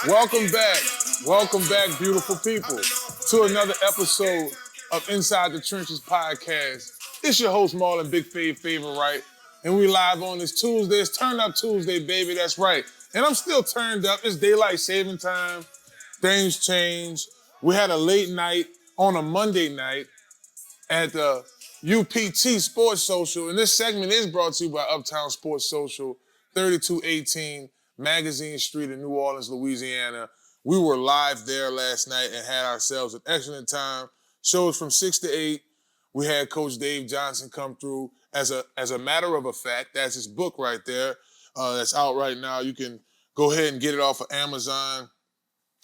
Welcome back, beautiful people, to another episode of Inside the Trenches podcast. It's your host, Marlon, Big Favorite Wright, and we live on this Tuesday. It's Turn Up Tuesday, baby, that's right. And I'm still turned up. It's daylight saving time. Things change. We had a late night on a Monday night at the UPT Sports Social, and this segment is brought to you by Uptown Sports Social, 3218 Magazine Street in New Orleans, Louisiana. We were live there last night and had ourselves an excellent time. Shows from 6 to 8. We had Coach Dave Johnson come through. As a matter of a fact, that's his book right there. That's out right now. You can go ahead and get it off of Amazon.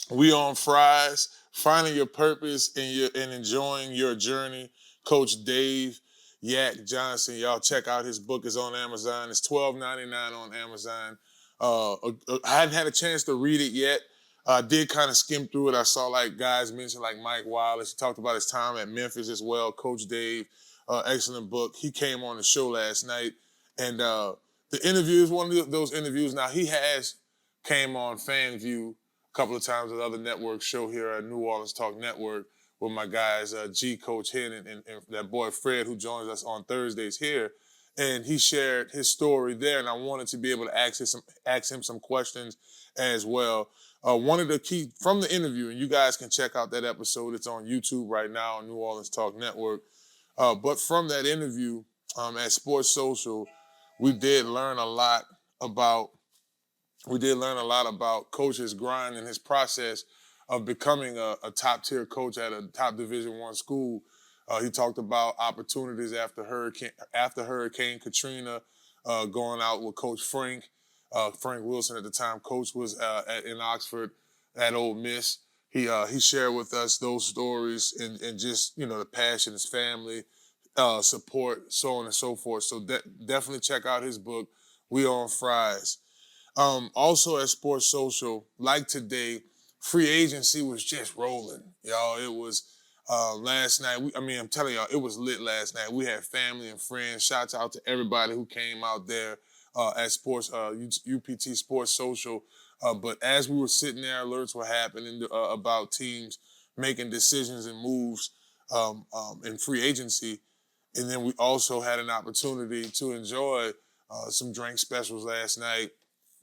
We on Fries, finding your purpose and enjoying your journey. Coach Dave Yak Johnson, y'all check out his book. Is on Amazon. It's $12.99 on Amazon. I hadn't had a chance to read it yet. I did kind of skim through it. I saw like guys mention like Mike Wallace. He talked about his time at Memphis as well. Coach Dave, excellent book. He came on the show last night, and the interview is one of those interviews. Now he has came on FanView a couple of times at other network show here at New Orleans Talk Network with my guys, G Coach Hen and that boy Fred, who joins us on Thursdays here. And he shared his story there, and I wanted to be able to ask him some questions as well. Wanted to keep from the interview, and you guys can check out that episode. It's on YouTube right now on New Orleans Talk Network. But from that interview at Sports Social, we did learn a lot about Coach's grind and his process of becoming a top-tier coach at a top Division I school. He talked about opportunities after Hurricane Katrina, going out with Coach Frank Wilson at the time. Coach was in Oxford at Ole Miss. He shared with us those stories and just, the passion, his family, support, so on and so forth. So definitely check out his book, We on Fries. Also at Sports Social, like today, free agency was just rolling, y'all. It was last night. I'm telling y'all, it was lit last night. We had family and friends. Shouts out to everybody who came out there at UPT Sports Social. But as we were sitting there, alerts were happening about teams making decisions and moves in free agency. And then we also had an opportunity to enjoy some drink specials last night.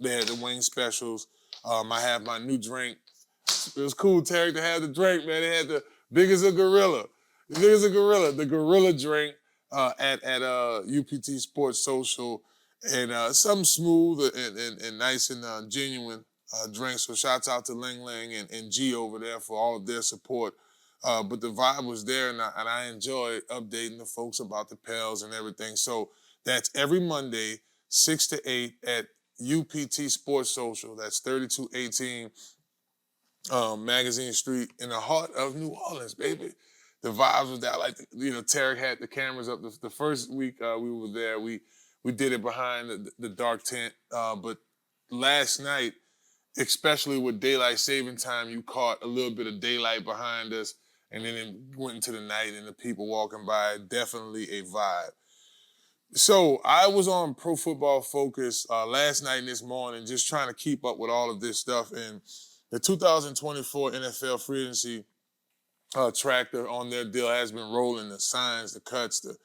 They had the wing specials. I have my new drink. It was cool, Terry, to have the drink, man. They had the big as a gorilla. The gorilla drink at UPT Sports Social. And something smooth and nice and genuine drink. So shouts out to Ling Ling and G over there for all of their support. But the vibe was there, and I enjoy updating the folks about the Pels and everything. So that's every Monday, 6 to 8 at UPT Sports Social. That's 3218 Magazine Street in the heart of New Orleans, baby. The vibes was that, like, Tarek had the cameras up. The first week we were there, we did it behind the dark tent. But last night, especially with daylight saving time, you caught a little bit of daylight behind us, and then it went into the night and the people walking by. Definitely a vibe. So I was on Pro Football Focus last night and this morning, just trying to keep up with all of this stuff. And the 2024 NFL free agency tractor on their deal has been rolling. The signs, the cuts, the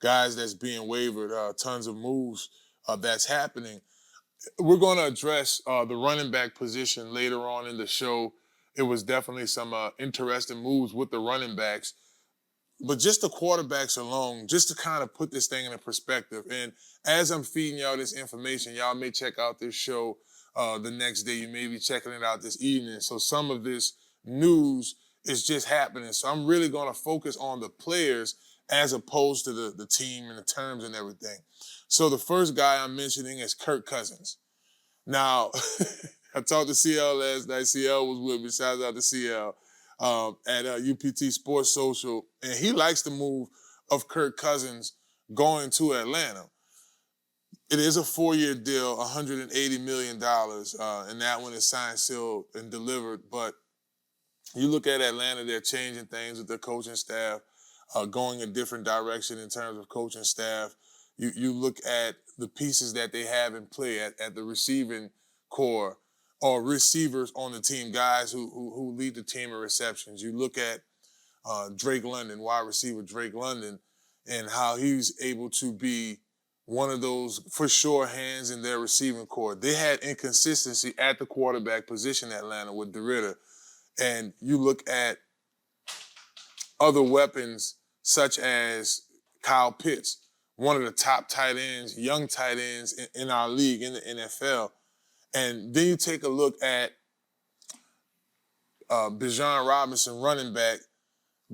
guys that's being wavered, tons of moves that's happening. We're going to address the running back position later on in the show. It was definitely some interesting moves with the running backs. But just the quarterbacks alone, just to kind of put this thing in a perspective. And as I'm feeding y'all this information, y'all may check out this show the next day. You may be checking it out this evening. So some of this news is just happening. So I'm really going to focus on the players as opposed to the team and the terms and everything. So the first guy I'm mentioning is Kirk Cousins. Now, I talked to CL last night. CL was with me. Shout out to CL. At UPT Sports Social, and he likes the move of Kirk Cousins going to Atlanta. It is a 4-year deal, $180 million, and that one is signed, sealed, and delivered. But you look at Atlanta, they're changing things with their coaching staff, going a different direction in terms of coaching staff. You look at the pieces that they have in play at the receiving core or receivers on the team, guys who lead the team in receptions. You look at Drake London, wide receiver Drake London, and how he's able to be one of those, for sure, hands in their receiving core. They had inconsistency at the quarterback position, Atlanta, with DeRitter. And you look at other weapons such as Kyle Pitts, one of the top tight ends, young tight ends in our league, in the NFL. And then you take a look at Bijan Robinson, running back,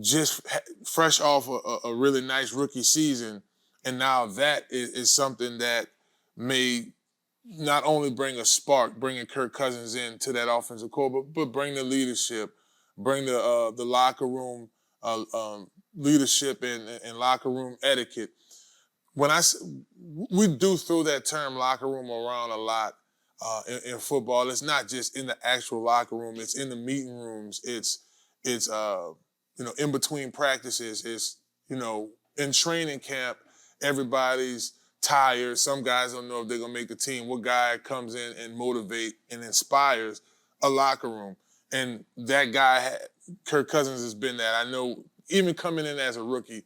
just fresh off a really nice rookie season. And now that is something that may not only bring a spark, bringing Kirk Cousins into that offensive core, but bring the leadership, bring the locker room leadership and locker room etiquette. We do throw that term locker room around a lot in football. It's not just in the actual locker room; it's in the meeting rooms. It's in between practices. It's in training camp. Everybody's tired. Some guys don't know if they're gonna make the team. What guy comes in and motivate and inspires a locker room? And that guy, Kirk Cousins, has been that. I know, even coming in as a rookie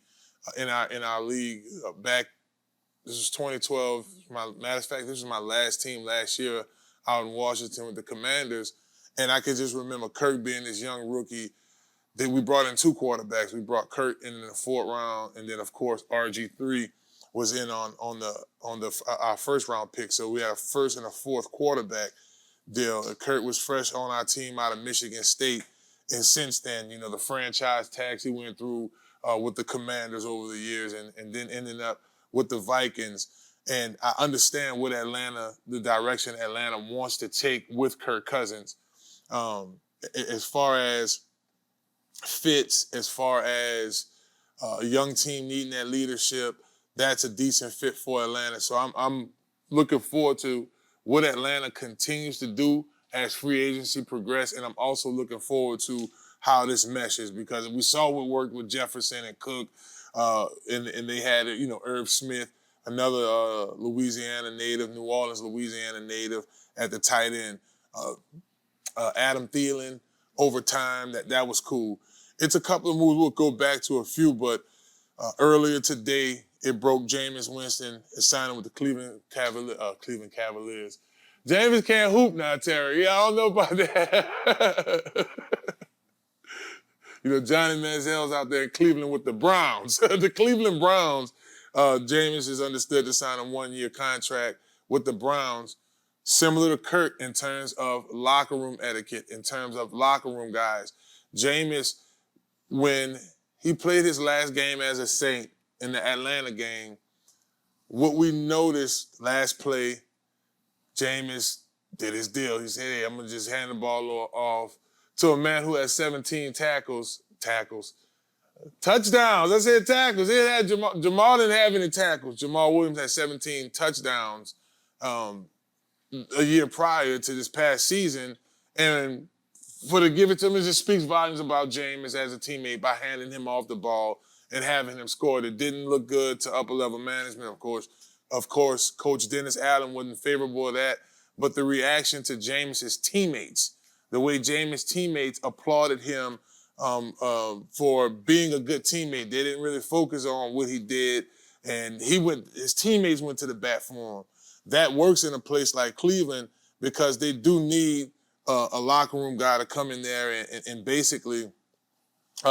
in our league back. This was 2012. Matter of fact, this was my last team last year out in Washington with the Commanders. And I could just remember Kirk being this young rookie. Then we brought in two quarterbacks. We brought Kirk in the fourth round, and then of course RG3 was in on our first round pick. So we had a first and a fourth quarterback deal. Kirk was fresh on our team out of Michigan State, and since then, the franchise tags he went through with the Commanders over the years, and then ending up with the Vikings. And I understand what the direction Atlanta wants to take with Kirk Cousins. As far as fits, as far as a young team needing that leadership, that's a decent fit for Atlanta. So I'm looking forward to what Atlanta continues to do as free agency progresses, and I'm also looking forward to how this meshes, because we saw what worked with Jefferson and Cook, and they had Irv Smith, another Louisiana native, New Orleans, Louisiana native at the tight end. Adam Thielen, over time, that was cool. It's a couple of moves. We'll go back to a few, but earlier today, it broke. Jameis Winston is signing with the Cleveland Cavaliers. Jameis can't hoop now, Terry. Yeah, I don't know about that. Johnny Manziel's out there in Cleveland with the Browns. The Cleveland Browns, Jameis is understood to sign a one-year contract with the Browns, similar to Kurt in terms of locker room etiquette, in terms of locker room guys. Jameis, when he played his last game as a Saint in the Atlanta game, what we noticed last play, Jameis did his deal. He said, hey, I'm going to just hand the ball off to a man who has 17 tackles. Touchdowns. I said tackles. It had Jamal didn't have any tackles. Jamal Williams had 17 touchdowns a year prior to this past season. And for to give it to him, it just speaks volumes about Jameis as a teammate by handing him off the ball and having him score. It didn't look good to upper-level management, of course. Of course, Coach Dennis Allen wasn't favorable of that. But the reaction to Jameis's teammates, the way Jameis' teammates applauded him for being a good teammate. They didn't really focus on what he did, and his teammates went to the bat for him. That works in a place like Cleveland because they do need a locker room guy to come in there and basically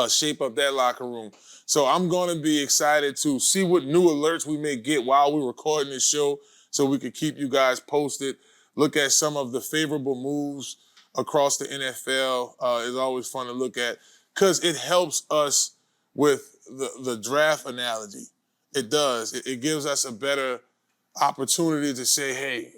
shape up that locker room. So I'm going to be excited to see what new alerts we may get while we're recording this show so we could keep you guys posted. Look at some of the favorable moves across the NFL. Is always fun to look at because it helps us with the draft analogy. It does. It gives us a better opportunity to say, hey,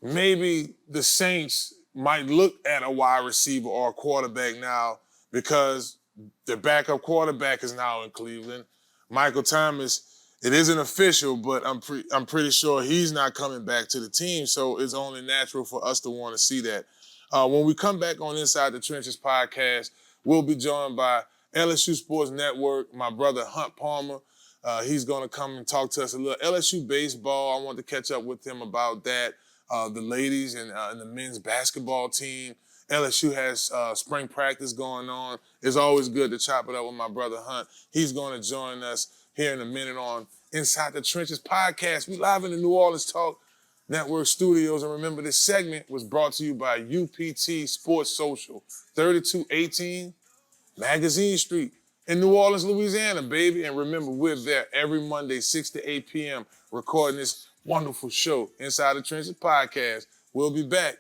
maybe the Saints might look at a wide receiver or a quarterback now because their backup quarterback is now in Cleveland. Michael Thomas, it isn't official, but I'm pretty sure he's not coming back to the team, so it's only natural for us to want to see that. When we come back on Inside the Trenches podcast, we'll be joined by LSU Sports Network, my brother Hunt Palmer. He's going to come and talk to us a little LSU baseball. I want to catch up with him about that. The ladies and the men's basketball team. LSU has spring practice going on. It's always good to chop it up with my brother Hunt. He's going to join us here in a minute on Inside the Trenches podcast. We live in the New Orleans Talk Network studios. And remember, this segment was brought to you by UPT Sports Social, 3218 Magazine Street in New Orleans, Louisiana, baby. And remember, we're there every Monday, 6 to 8 p.m., recording this wonderful show, Inside the Trenches podcast. We'll be back.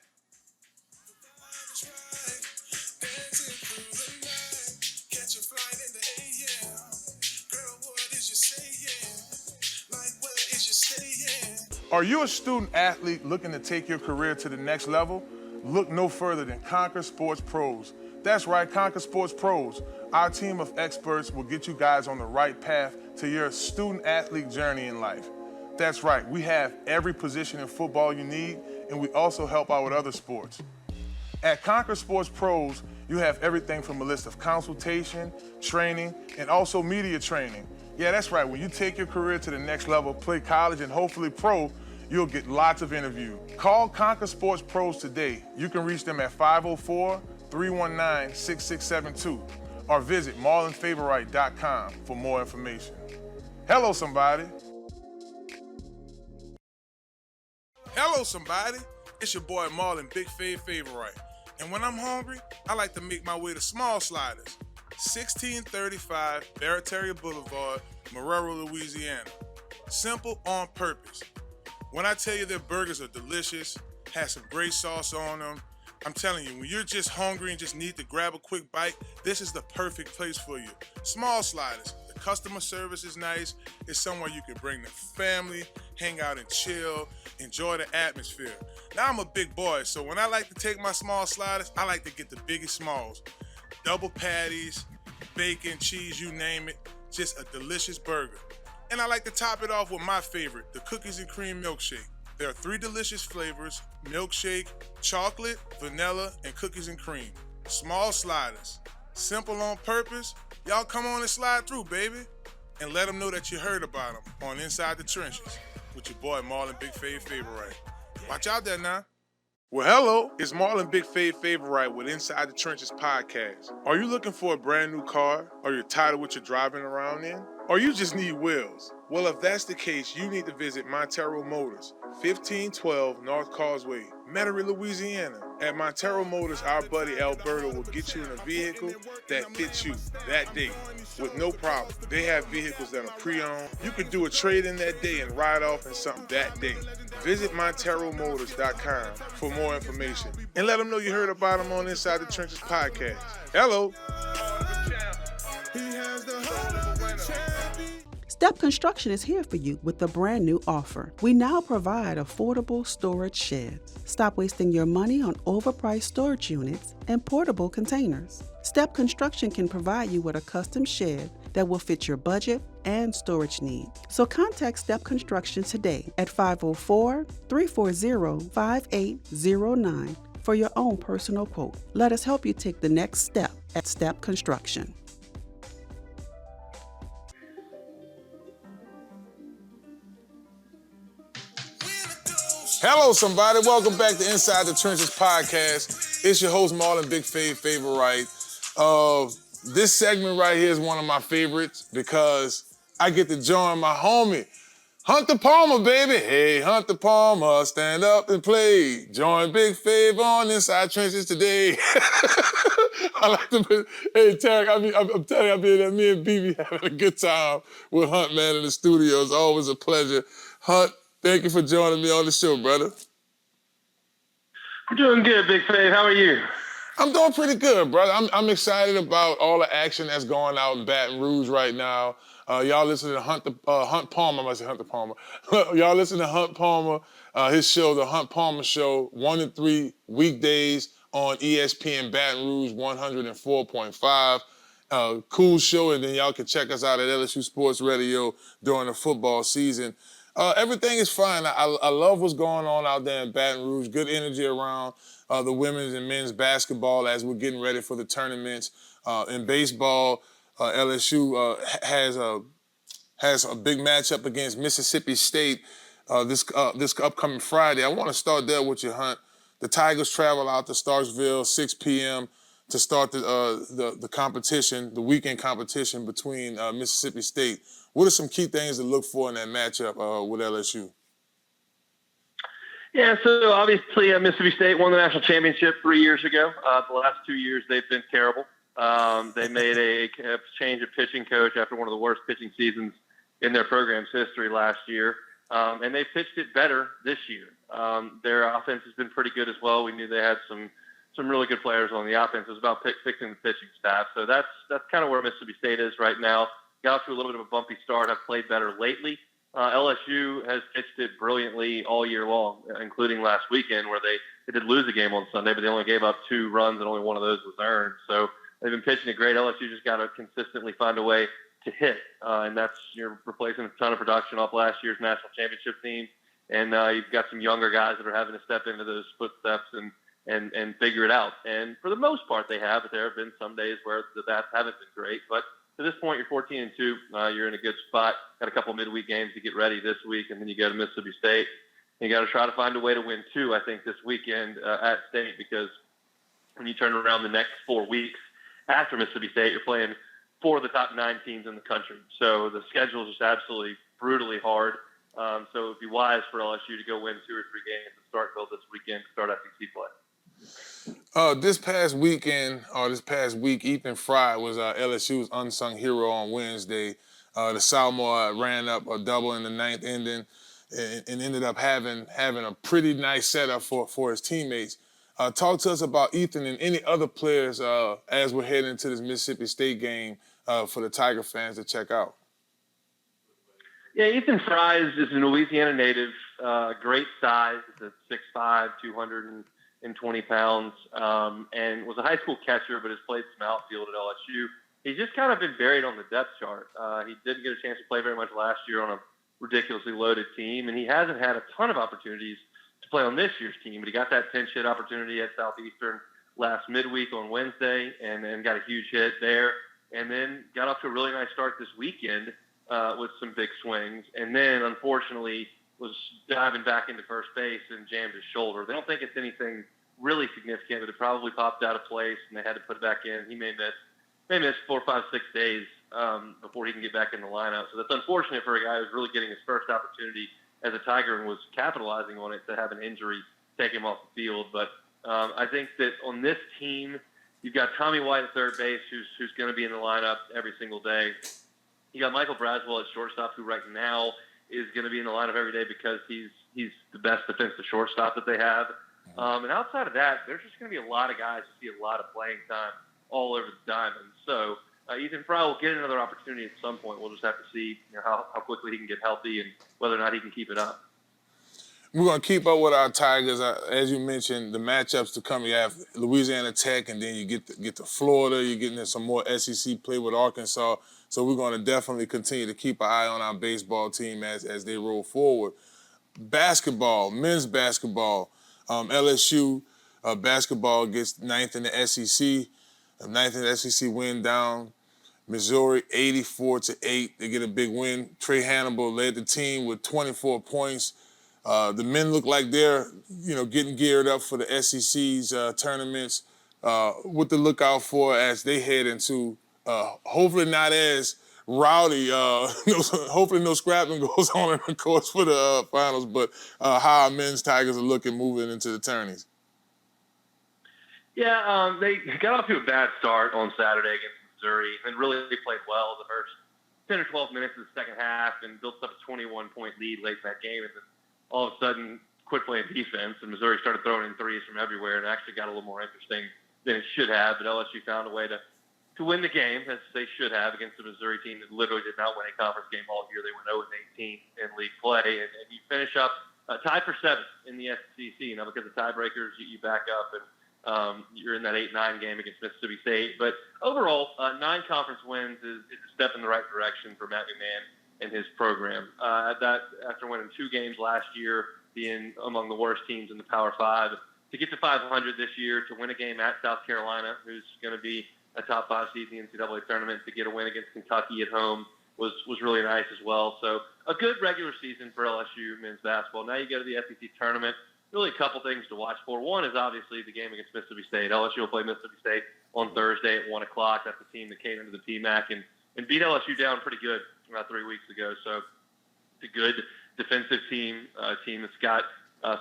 Are you a student athlete looking to take your career to the next level? Look no further than Conquer Sports Pros. That's right, Conquer Sports Pros. Our team of experts will get you guys on the right path to your student athlete journey in life. That's right, we have every position in football you need, and we also help out with other sports. At Conquer Sports Pros, you have everything from a list of consultation, training, and also media training. Yeah, that's right, when you take your career to the next level, play college and hopefully pro, you'll get lots of interviews. Call Conquer Sports Pros today. You can reach them at 504-319-6672 or visit marlonfavorite.com for more information. Hello, somebody. Hello, somebody. It's your boy Marlon, Big Favorite. And when I'm hungry, I like to make my way to Small Sliders, 1635 Barataria Boulevard, Marrero, Louisiana. Simple on purpose. When I tell you their burgers are delicious, have some great sauce on them, I'm telling you, when you're just hungry and just need to grab a quick bite, this is the perfect place for you. Small Sliders. The customer service is nice. It's somewhere you can bring the family, hang out and chill, enjoy the atmosphere. Now, I'm a big boy, so when I like to take my Small Sliders, I like to get the biggest smalls. Double patties, bacon, cheese, you name it. Just a delicious burger. And I like to top it off with my favorite, the cookies and cream milkshake. There are 3 delicious flavors: milkshake, chocolate, vanilla, and cookies and cream. Small Sliders. Simple on purpose. Y'all come on and slide through, baby. And let them know that you heard about them on Inside the Trenches with your boy Marlon Big Favorite. Watch out there now. Well, hello, it's Marlon Big Favorite with Inside the Trenches podcast. Are you looking for a brand new car? Or you're tired of what you're driving around in? Or you just need wheels? Well, if that's the case, you need to visit Montero Motors, 1512 North Causeway, Metairie, Louisiana. At Montero Motors, our buddy Alberto will get you in a vehicle that fits you that day with no problem. They have vehicles that are pre-owned. You could do a trade-in that day and ride off in something that day. Visit MonteroMotors.com for more information and let them know you heard about them on Inside the Trenches podcast. Hello. Step Construction is here for you with a brand new offer. We now provide affordable storage sheds. Stop wasting your money on overpriced storage units and portable containers. Step Construction can provide you with a custom shed that will fit your budget and storage needs. So contact Step Construction today at 504-340-5809 for your own personal quote. Let us help you take the next step at Step Construction. Hello, somebody. Welcome back to Inside the Trenches podcast. It's your host, Marlon Big Favorite. This segment right here is one of my favorites because I get to join my homie, Hunter Palmer, baby. Hey, Hunter Palmer, stand up and play. Join Big Fav on Inside Trenches today. I like to, hey, Tarek, I'm telling you, me and BB having a good time with Hunt, man, in the studio. It's always a pleasure. Hunt, thank you for joining me on the show, brother. I'm doing good, Big Fav. How are you? I'm doing pretty good, brother. I'm excited about all the action that's going out in Baton Rouge right now. Y'all listen to Hunt Palmer. I must say Hunter Palmer. Y'all listen to Hunt Palmer, his show, The Hunt Palmer Show, 1 to 3 weekdays on ESPN Baton Rouge 104.5. Cool show, and then y'all can check us out at LSU Sports Radio during the football season. Everything is fine. I love what's going on out there in Baton Rouge. Good energy around the women's and men's basketball as we're getting ready for the tournaments. In baseball, LSU has has a big matchup against Mississippi State this upcoming Friday. I want to start there with you, Hunt. The Tigers travel out to Starksville, 6 p.m. to start the competition, the weekend competition between Mississippi State. What are some key things to look for in that matchup with LSU? Yeah, so obviously Mississippi State won the national championship 3 years ago. The last 2 years they've been terrible. They made a change of pitching coach after one of the worst pitching seasons in their program's history last year, and they pitched it better this year. Their offense has been pretty good as well. We knew they had some really good players on the offense. It was about fixing the pitching staff. So that's kind of where Mississippi State is right now. Got off to a little bit of a bumpy start. Have played better lately. LSU has pitched it brilliantly all year long, including last weekend where they did lose a game on Sunday, but they only gave up 2 runs and only one of those was earned. So they've been pitching it great. LSU just got to consistently find a way to hit, and that's you're replacing a ton of production off last year's national championship team, and you've got some younger guys that are having to step into those footsteps and figure it out. And for the most part, they have, but there have been some days where the bats haven't been great. But to this point, you're 14-2. You're in a good spot. Got a couple of midweek games to get ready this week, and then you go to Mississippi State. And you got to try to find a way to win 2, I think, this weekend at State, because when you turn around the next 4 weeks after Mississippi State, you're playing 4 of the top 9 teams in the country. So the schedule is just absolutely brutally hard. So it would be wise for LSU to go win 2 or 3 games at Starkville this weekend to start SEC play. This past week, Ethan Fry was LSU's unsung hero on Wednesday. The sophomore ran up a double in the 9th inning and ended up having a pretty nice setup for his teammates. Talk to us about Ethan and any other players as we're heading into this Mississippi State game for the Tiger fans to check out. Yeah, Ethan Fry is a Louisiana native, great size. It's a 6'5", 220 pounds, and was a high school catcher, but has played some outfield at LSU. He's just kind of been buried on the depth chart. He didn't get a chance to play very much last year on a ridiculously loaded team, and he hasn't had a ton of opportunities to play on this year's team, but he got that pinch hit opportunity at Southeastern last midweek on Wednesday and then got a huge hit there, and then got off to a really nice start this weekend with some big swings, and then unfortunately was diving back into first base and jammed his shoulder. They don't think it's anything really significant, but it probably popped out of place and they had to put it back in. He may miss 4, 5, 6 days before he can get back in the lineup. So that's unfortunate for a guy who's really getting his first opportunity as a Tiger and was capitalizing on it to have an injury take him off the field. But I think that on this team, you've got Tommy White at third base, who's going to be in the lineup every single day. You got Michael Braswell at shortstop, who right now is going to be in the lineup every day because he's the best defensive shortstop that they have. And outside of that, there's just going to be a lot of guys who see a lot of playing time all over the diamond. So Ethan Fry will get another opportunity at some point. We'll just have to see how quickly he can get healthy and whether or not he can keep it up. We're going to keep up with our Tigers. As you mentioned, the matchups to come, you have Louisiana Tech, and then you get to Florida. You're getting some more SEC play with Arkansas. So we're going to definitely continue to keep an eye on our baseball team as they roll forward. Basketball, men's basketball, LSU basketball gets 9th in the SEC. 9th in the SEC win down. Missouri 84-8. They get a big win. Trey Hannibal led the team with 24 points. The men look like they're, getting geared up for the SEC's tournaments. What to look out for as they head into hopefully not as rowdy. Hopefully no scrapping goes on in the course for the finals. But how our men's Tigers are looking moving into the tourneys. Yeah, they got off to a bad start on Saturday against Missouri and really played well the first 10 or 12 minutes of the second half and built up a 21-point lead late in that game. And then all of a sudden quit playing defense, and Missouri started throwing in threes from everywhere and actually got a little more interesting than it should have. But LSU found a way to win the game, as they should have, against the Missouri team that literally did not win a conference game all year. They went 0-18 in league play, and you finish up tied for 7th in the SEC. Now, because of tiebreakers, you back up, and you're in that 8-9 game against Mississippi State. But overall, 9 conference wins is a step in the right direction for Matt McMahon and his program. After winning 2 games last year, being among the worst teams in the Power 5, to get to 500 this year, to win a game at South Carolina, who's going to be a top 5 seed in the NCAA tournament, to get a win against Kentucky at home, was really nice as well. So a good regular season for LSU men's basketball. Now you go to the SEC tournament. Really a couple things to watch for. One is obviously the game against Mississippi State. LSU will play Mississippi State on Thursday at 1 o'clock. That's the team that came into the PMAC and beat LSU down pretty good about 3 weeks ago. So it's a good defensive team, a team that's got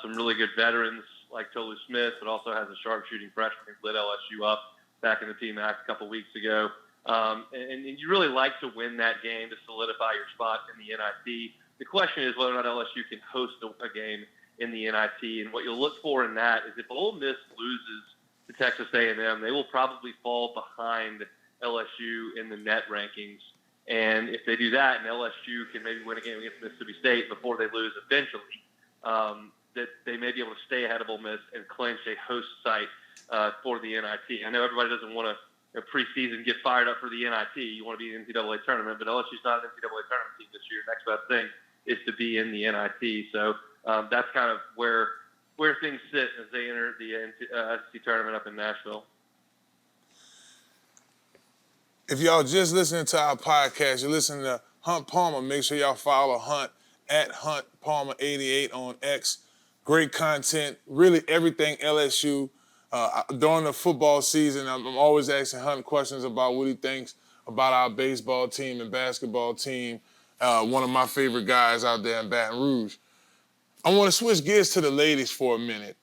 some really good veterans like Tolu Smith, but also has a sharpshooting freshman who lit LSU up back in the PMAC a couple weeks ago. And you really like to win that game to solidify your spot in the NIT. The question is whether or not LSU can host a game in the NIT. And what you'll look for in that is if Ole Miss loses to Texas A&M, they will probably fall behind LSU in the net rankings. And if they do that and LSU can maybe win a game against Mississippi State before they lose eventually, that they may be able to stay ahead of Ole Miss and clinch a host site for the NIT. I know everybody doesn't want to preseason get fired up for the NIT. You want to be in the NCAA tournament, but LSU's not an NCAA tournament team this year. Next best thing is to be in the NIT. So that's kind of where things sit as they enter the SEC tournament up in Nashville. If y'all just listening to our podcast, you're listening to Hunt Palmer. Make sure y'all follow Hunt at Hunt Palmer 88 on X. Great content, really everything LSU. During the football season, I'm always asking Hunt questions about what he thinks about our baseball team and basketball team. One of my favorite guys out there in Baton Rouge. I want to switch gears to the ladies for a minute.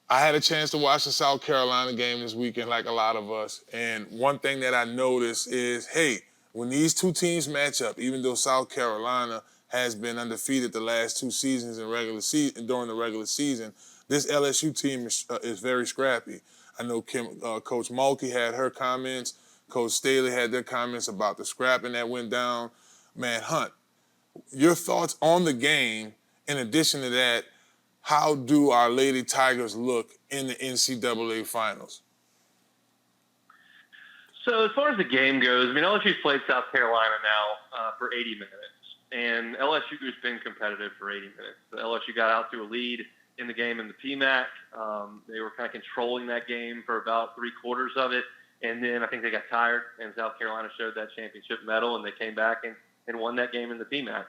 I had a chance to watch the South Carolina game this weekend like a lot of us. And one thing that I noticed is, hey, when these two teams match up, even though South Carolina has been undefeated the last two seasons during the regular season, this LSU team is very scrappy. I know Coach Mulkey had her comments. Coach Staley had their comments about the scrapping that went down. Man, Hunt, your thoughts on the game, in addition to that, how do our Lady Tigers look in the NCAA finals? So as far as the game goes, I mean, LSU's played South Carolina now for 80 minutes. And LSU's been competitive for 80 minutes. So LSU got out to a lead in the game in the PMAC. They were kind of controlling that game for about 3/4 of it. And then I think they got tired, and South Carolina showed that championship medal, and they came back and won that game in the PMAC.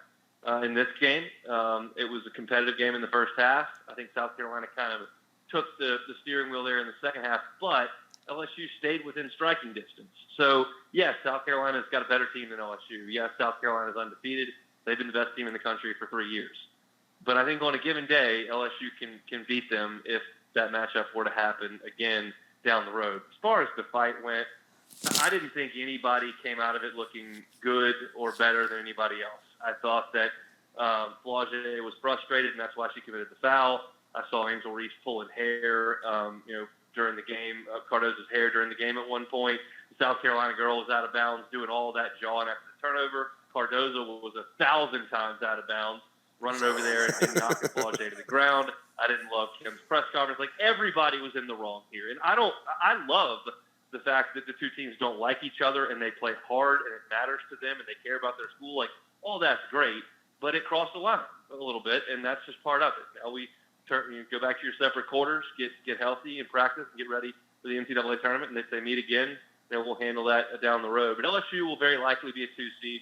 In this game, it was a competitive game in the first half. I think South Carolina kind of took the steering wheel there in the second half, but LSU stayed within striking distance. So, yes, South Carolina's got a better team than LSU. Yes, South Carolina's undefeated. They've been the best team in the country for 3 years. But I think on a given day, LSU can beat them if that matchup were to happen again down the road. As far as the fight went, I didn't think anybody came out of it looking good or better than anybody else. I thought that Blvd was frustrated, and that's why she committed the foul. I saw Angel Reese pulling hair, during the game, Cardozo's hair during the game at one point. The South Carolina girl was out of bounds, doing all that jawing after the turnover. Cardozo was 1,000 times out of bounds, running over there and knocking Blvd to the ground. I didn't love Kim's press conference. Like, everybody was in the wrong here. And I love the fact that the two teams don't like each other and they play hard and it matters to them and they care about their school. Like, all that's great, but it crossed the line a little bit, and that's just part of it. Now we go back to your separate quarters, get healthy and practice and get ready for the NCAA tournament. And if they meet again, then we'll handle that down the road. But LSU will very likely be a 2 seed.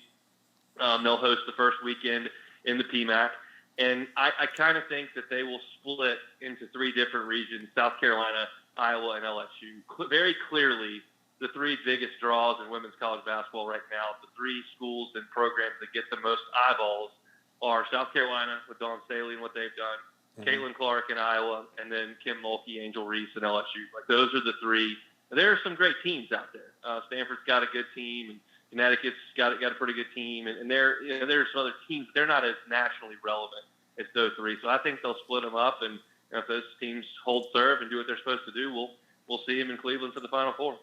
They'll host the first weekend in the PMAC. And I kind of think that they will split into 3 different regions, South Carolina, Iowa, and LSU. Very clearly, the 3 biggest draws in women's college basketball right now, the 3 schools and programs that get the most eyeballs are South Carolina with Dawn Staley and what they've done, Caitlin Clark in Iowa, and then Kim Mulkey, Angel Reese, and LSU. Like, those are the 3. There are some great teams out there. Stanford's got a good team, and Connecticut's got a pretty good team, and there's some other teams. They're not as nationally relevant as those 3. So I think they'll split them up, and if those teams hold serve and do what they're supposed to do, we'll see them in Cleveland for the Final Four.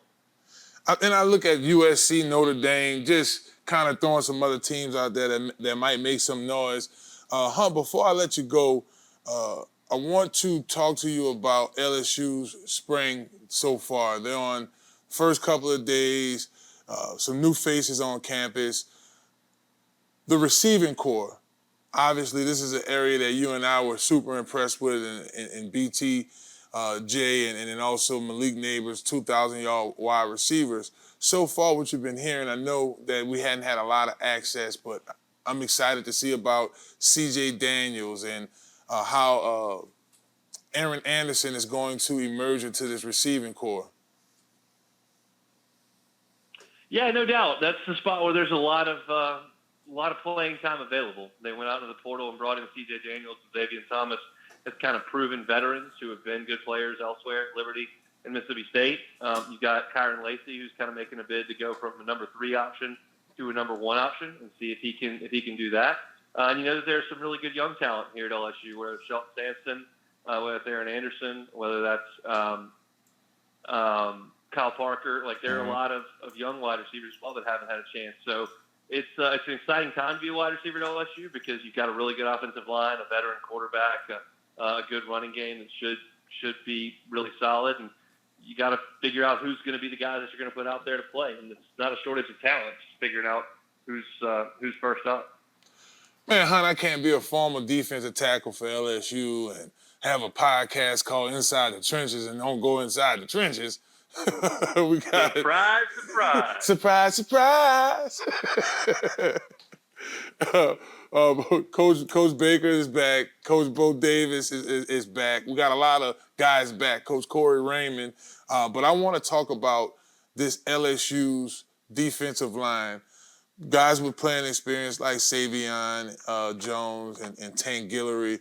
And I look at USC, Notre Dame, just kind of throwing some other teams out there that might make some noise. Hunt, before I let you go, I want to talk to you about LSU's spring so far. They're on first couple of days, some new faces on campus. The receiving corps, obviously this is an area that you and I were super impressed with in BT, Jay, and then also Malik Neighbors, 2,000-yard wide receivers. so far what you've been hearing, I know that we hadn't had a lot of access, but I'm excited to see about C.J. Daniels and how Aaron Anderson is going to emerge into this receiving core. Yeah, no doubt. That's the spot where there's a lot of playing time available. They went out into the portal and brought in C.J. Daniels and Xavier Thomas as kind of proven veterans who have been good players elsewhere, Liberty and Mississippi State. You've got Kyron Lacey, who's kind of making a bid to go from a number 3 option to a number 1 option and see if he can do that. And you know that there's some really good young talent here at LSU, whether it's Shelton Sampson, whether it's Aaron Anderson, whether that's Kyle Parker. Like, there are a lot of young wide receivers as well that haven't had a chance. So it's an exciting time to be a wide receiver at LSU because you've got a really good offensive line, a veteran quarterback, a good running game that should be really solid. And you got to figure out who's going to be the guys that you're going to put out there to play. And it's not a shortage of talent, just figuring out who's first up. Man, Hunt, I can't be a former defensive tackle for LSU and have a podcast called Inside the Trenches and don't go inside the trenches. We got surprise, surprise. Surprise, surprise. Coach Baker is back. Coach Bo Davis is back. We got a lot of guys back. Coach Corey Raymond. But I want to talk about this LSU's defensive line. Guys with playing experience like Savion Jones and Tank Guillory.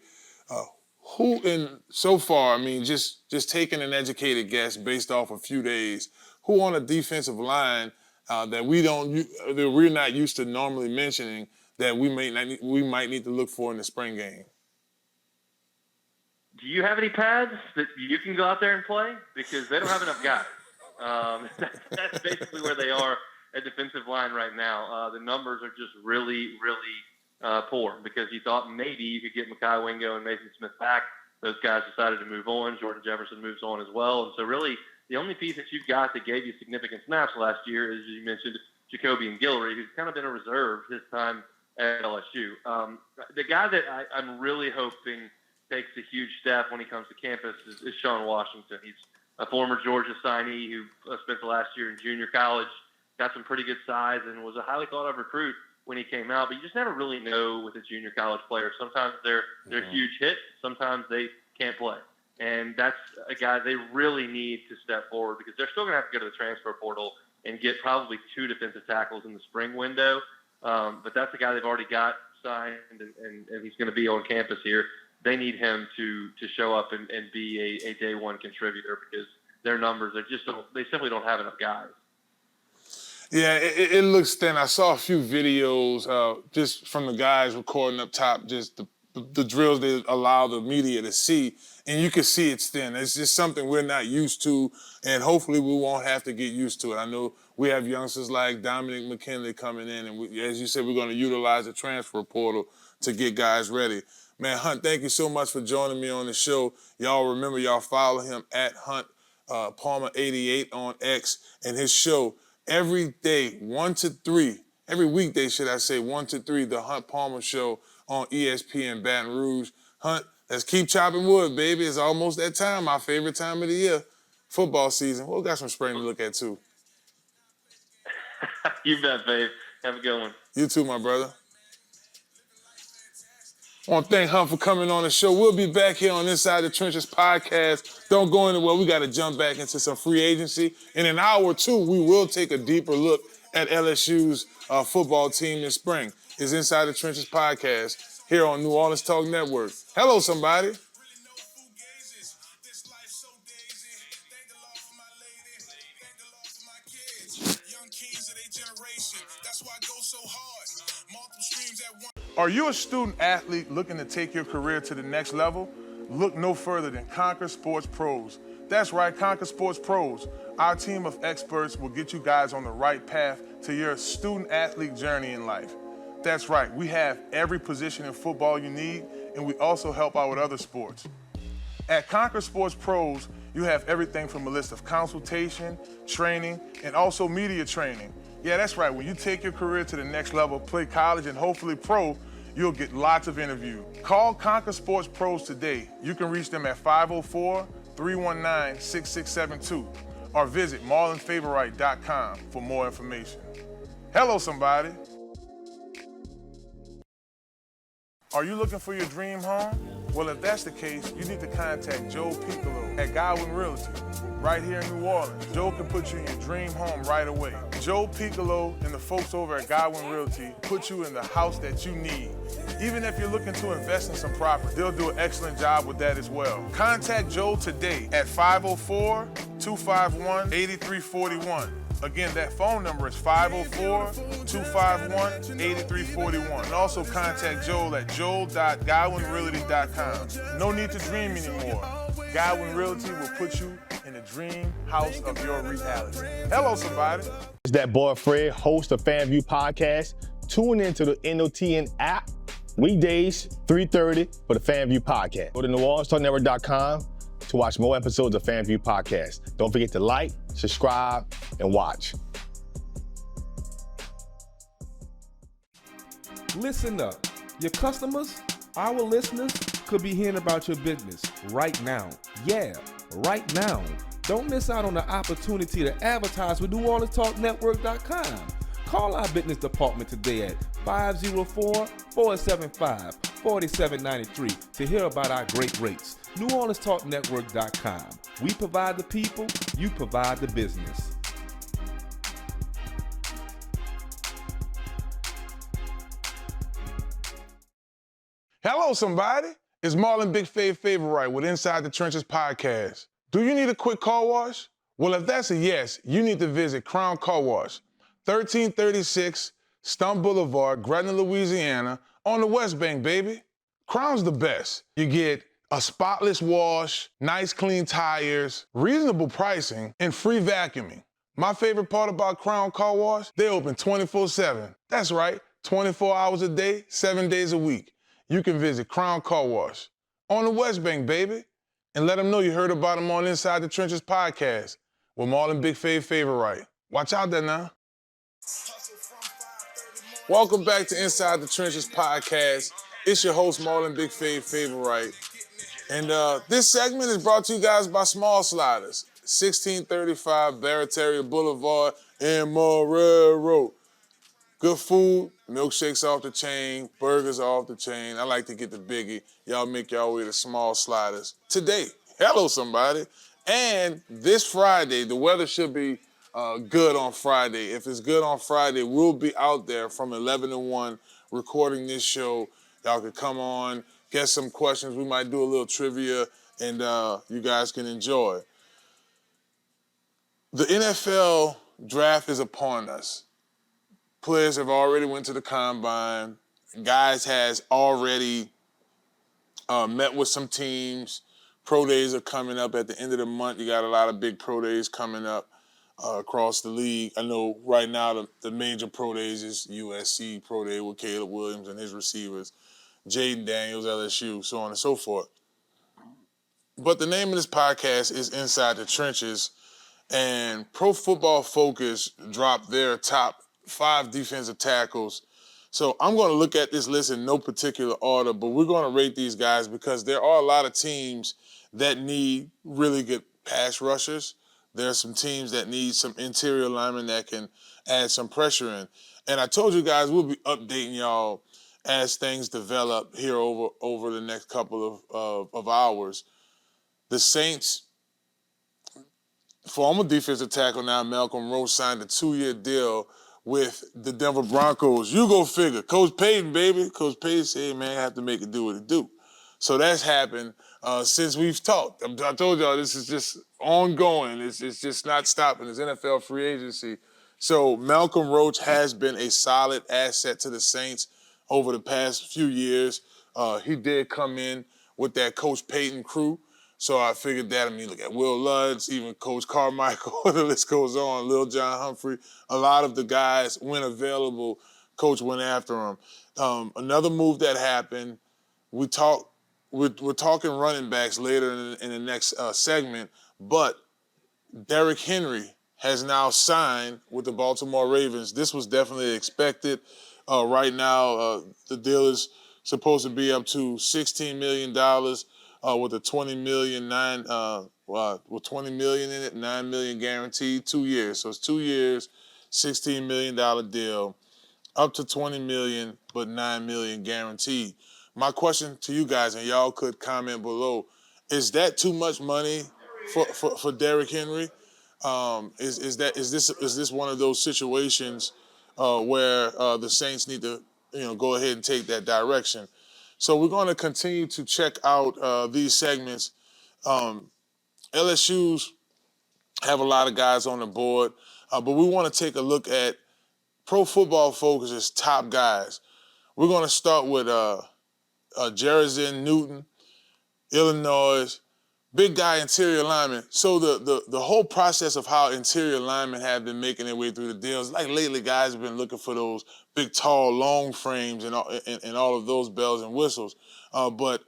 So far, I mean, just taking an educated guess based off a few days, who on a defensive line that we're not used to normally mentioning that we might need to look for in the spring game? Do you have any pads that you can go out there and play? Because they don't have enough guys. That's basically where they are at defensive line right now. The numbers are just really, really poor because you thought maybe you could get Mekhi Wingo and Mason Smith back. Those guys decided to move on. Jordan Jefferson moves on as well. And so really the only piece that you've got that gave you significant snaps last year is, as you mentioned, Jacoby and Guillory, who's kind of been a reserve his time at LSU. The guy that I'm really hoping takes a huge step when he comes to campus is Sean Washington. He's a former Georgia signee who spent the last year in junior college, got some pretty good size, and was a highly thought-of recruit when he came out. But you just never really know with a junior college player. Sometimes they're huge hits. Sometimes they can't play. And that's a guy they really need to step forward because they're still going to have to go to the transfer portal and get probably 2 defensive tackles in the spring window. But that's a guy they've already got signed, and he's going to be on campus here. They need him to show up and be a day one contributor because their numbers they simply don't have enough guys. Yeah, it looks thin. I saw a few videos just from the guys recording up top, just the drills they allow the media to see, and you can see it's thin. It's just something we're not used to, and hopefully we won't have to get used to it. I know we have youngsters like Dominic McKinley coming in, and as you said, we're going to utilize the transfer portal to get guys ready. Man, Hunt, thank you so much for joining me on the show. Y'all remember, y'all follow him at Hunt Palmer 88 on X, and his show every day, 1 to 3, every weekday, should I say, 1 to 3, the Hunt Palmer Show on ESPN Baton Rouge. Hunt, let's keep chopping wood, baby. It's almost that time, my favorite time of the year, football season. Well, we got some spring to look at, too. You bet, babe. Have a good one. You too, my brother. I want to thank Hunt for coming on the show. We'll be back here on Inside the Trenches podcast. Don't go anywhere. We got to jump back into some free agency. In an hour or two, we will take a deeper look at LSU's football team this spring. It's Inside the Trenches podcast here on New Orleans Talk Network. Hello, somebody. Are you a student athlete looking to take your career to the next level? Look no further than Conquer Sports Pros. That's right, Conquer Sports Pros. Our team of experts will get you guys on the right path to your student athlete journey in life. That's right, we have every position in football you need, and we also help out with other sports. At Conquer Sports Pros, you have everything from a list of consultation, training, and also media training. Yeah, that's right. When you take your career to the next level, play college and hopefully pro, you'll get lots of interviews. Call Conquer Sports Pros today. You can reach them at 504-319-6672. or visit marlonfavorite.com for more information. Hello, somebody. Are you looking for your dream home? Well, if that's the case, you need to contact Joe Picolo at Godwyn Realty, right here in New Orleans. Joe can put you in your dream home right away. Joe Picolo and the folks over at Godwyn Realty put you in the house that you need. Even if you're looking to invest in some property, they'll do an excellent job with that as well. Contact Joe today at 504-251-8341. Again, that phone number is 504-251-8341. And also contact Joel at joel.godwynrealty.com. No need to dream anymore. Godwyn Realty will put you in the dream house of your reality. Hello, somebody. It's that boy Fred, host of FanView Podcast. Tune into the NOTN app weekdays, 3:30 for the FanView Podcast. Go to NewOrleansTalkNetwork.com to watch more episodes of FanView Podcast. Don't forget to like, subscribe, and watch. Listen up. Your customers, our listeners, could be hearing about your business right now. Yeah, right now. Don't miss out on the opportunity to advertise with NewOrleansTalkNetwork.com. Call our business department today at 504-475-4793 to hear about our great rates. NewOrleansTalkNetwork.com. We provide the people, you provide the business. Hello, somebody. It's Marlon Big Fave Favorite with Inside the Trenches Podcast. Do you need a quick car wash? Well, if that's a yes, you need to visit Crown Car Wash, 1336 Stumpf Boulevard, Gretna, Louisiana, on the West Bank, baby. Crown's the best. You get a spotless wash, nice clean tires, reasonable pricing, and free vacuuming. My favorite part about Crown Car Wash, they open 24/7. That's right, 24 hours a day, 7 days a week. You can visit Crown Car Wash on the West Bank, baby, and let them know you heard about them on Inside the Trenches Podcast with Marlon Big Fave Favorite. Watch out there now. Welcome back to Inside the Trenches Podcast. It's your host, Marlon Big Fave Favorite. And this segment is brought to you guys by Small Sliders, 1635 Barataria Boulevard in Marrero. Good food, milkshakes off the chain, burgers off the chain. I like to get the biggie. Y'all make y'all way to Small Sliders today. Hello, somebody. And this Friday, the weather should be good on Friday. If it's good on Friday, we'll be out there from 11 to 1 recording this show. Y'all can come on, get some questions. We might do a little trivia, and you guys can enjoy. The NFL draft is upon us. Players have already went to the combine. Guys has already met with some teams. Pro days are coming up at the end of the month. You got a lot of big pro days coming up across the league. I know right now the major pro days is USC Pro Day with Caleb Williams and his receivers, Jaden Daniels, LSU, so on and so forth. But the name of this podcast is Inside the Trenches, and Pro Football Focus dropped their top 5 defensive tackles. So I'm going to look at this list in no particular order, but we're going to rate these guys because there are a lot of teams that need really good pass rushers. There are some teams that need some interior linemen that can add some pressure in. And I told you guys we'll be updating y'all as things develop here over the next couple of hours. The Saints, former defensive tackle now Malcolm Roach, signed a 2-year deal with the Denver Broncos. You go figure. Coach Payton, baby. Coach Payton said, hey, man, I have to make it do what it do. So that's happened since we've talked. I told y'all this is just ongoing. It's just not stopping. It's NFL free agency. So Malcolm Roach has been a solid asset to the Saints over the past few years. He did come in with that Coach Payton crew. So I figured that. I mean, look at Will Lutz, even Coach Carmichael, the list goes on, Lil John Humphrey. A lot of the guys, when available, Coach went after them. Another move that happened, we're talking running backs later in the next segment, but Derrick Henry has now signed with the Baltimore Ravens. This was definitely expected. Right now, the deal is supposed to be up to $16 million. with a with 20 million in it, 9 million guaranteed, 2 years. So it's 2 years, $16 million deal, up to 20 million, but 9 million guaranteed. My question to you guys, and y'all could comment below, is that too much money for Derrick Henry? Is this one of those situations where the Saints need to go ahead and take that direction? So we're going to continue to check out these segments. LSU's have a lot of guys on the board, but we want to take a look at Pro Football Focus's top guys. We're going to start with Jerzyn Newton, Illinois, big guy interior lineman. So the whole process of how interior linemen have been making their way through the deals, like lately guys have been looking for those big, tall, long frames and all of those bells and whistles. But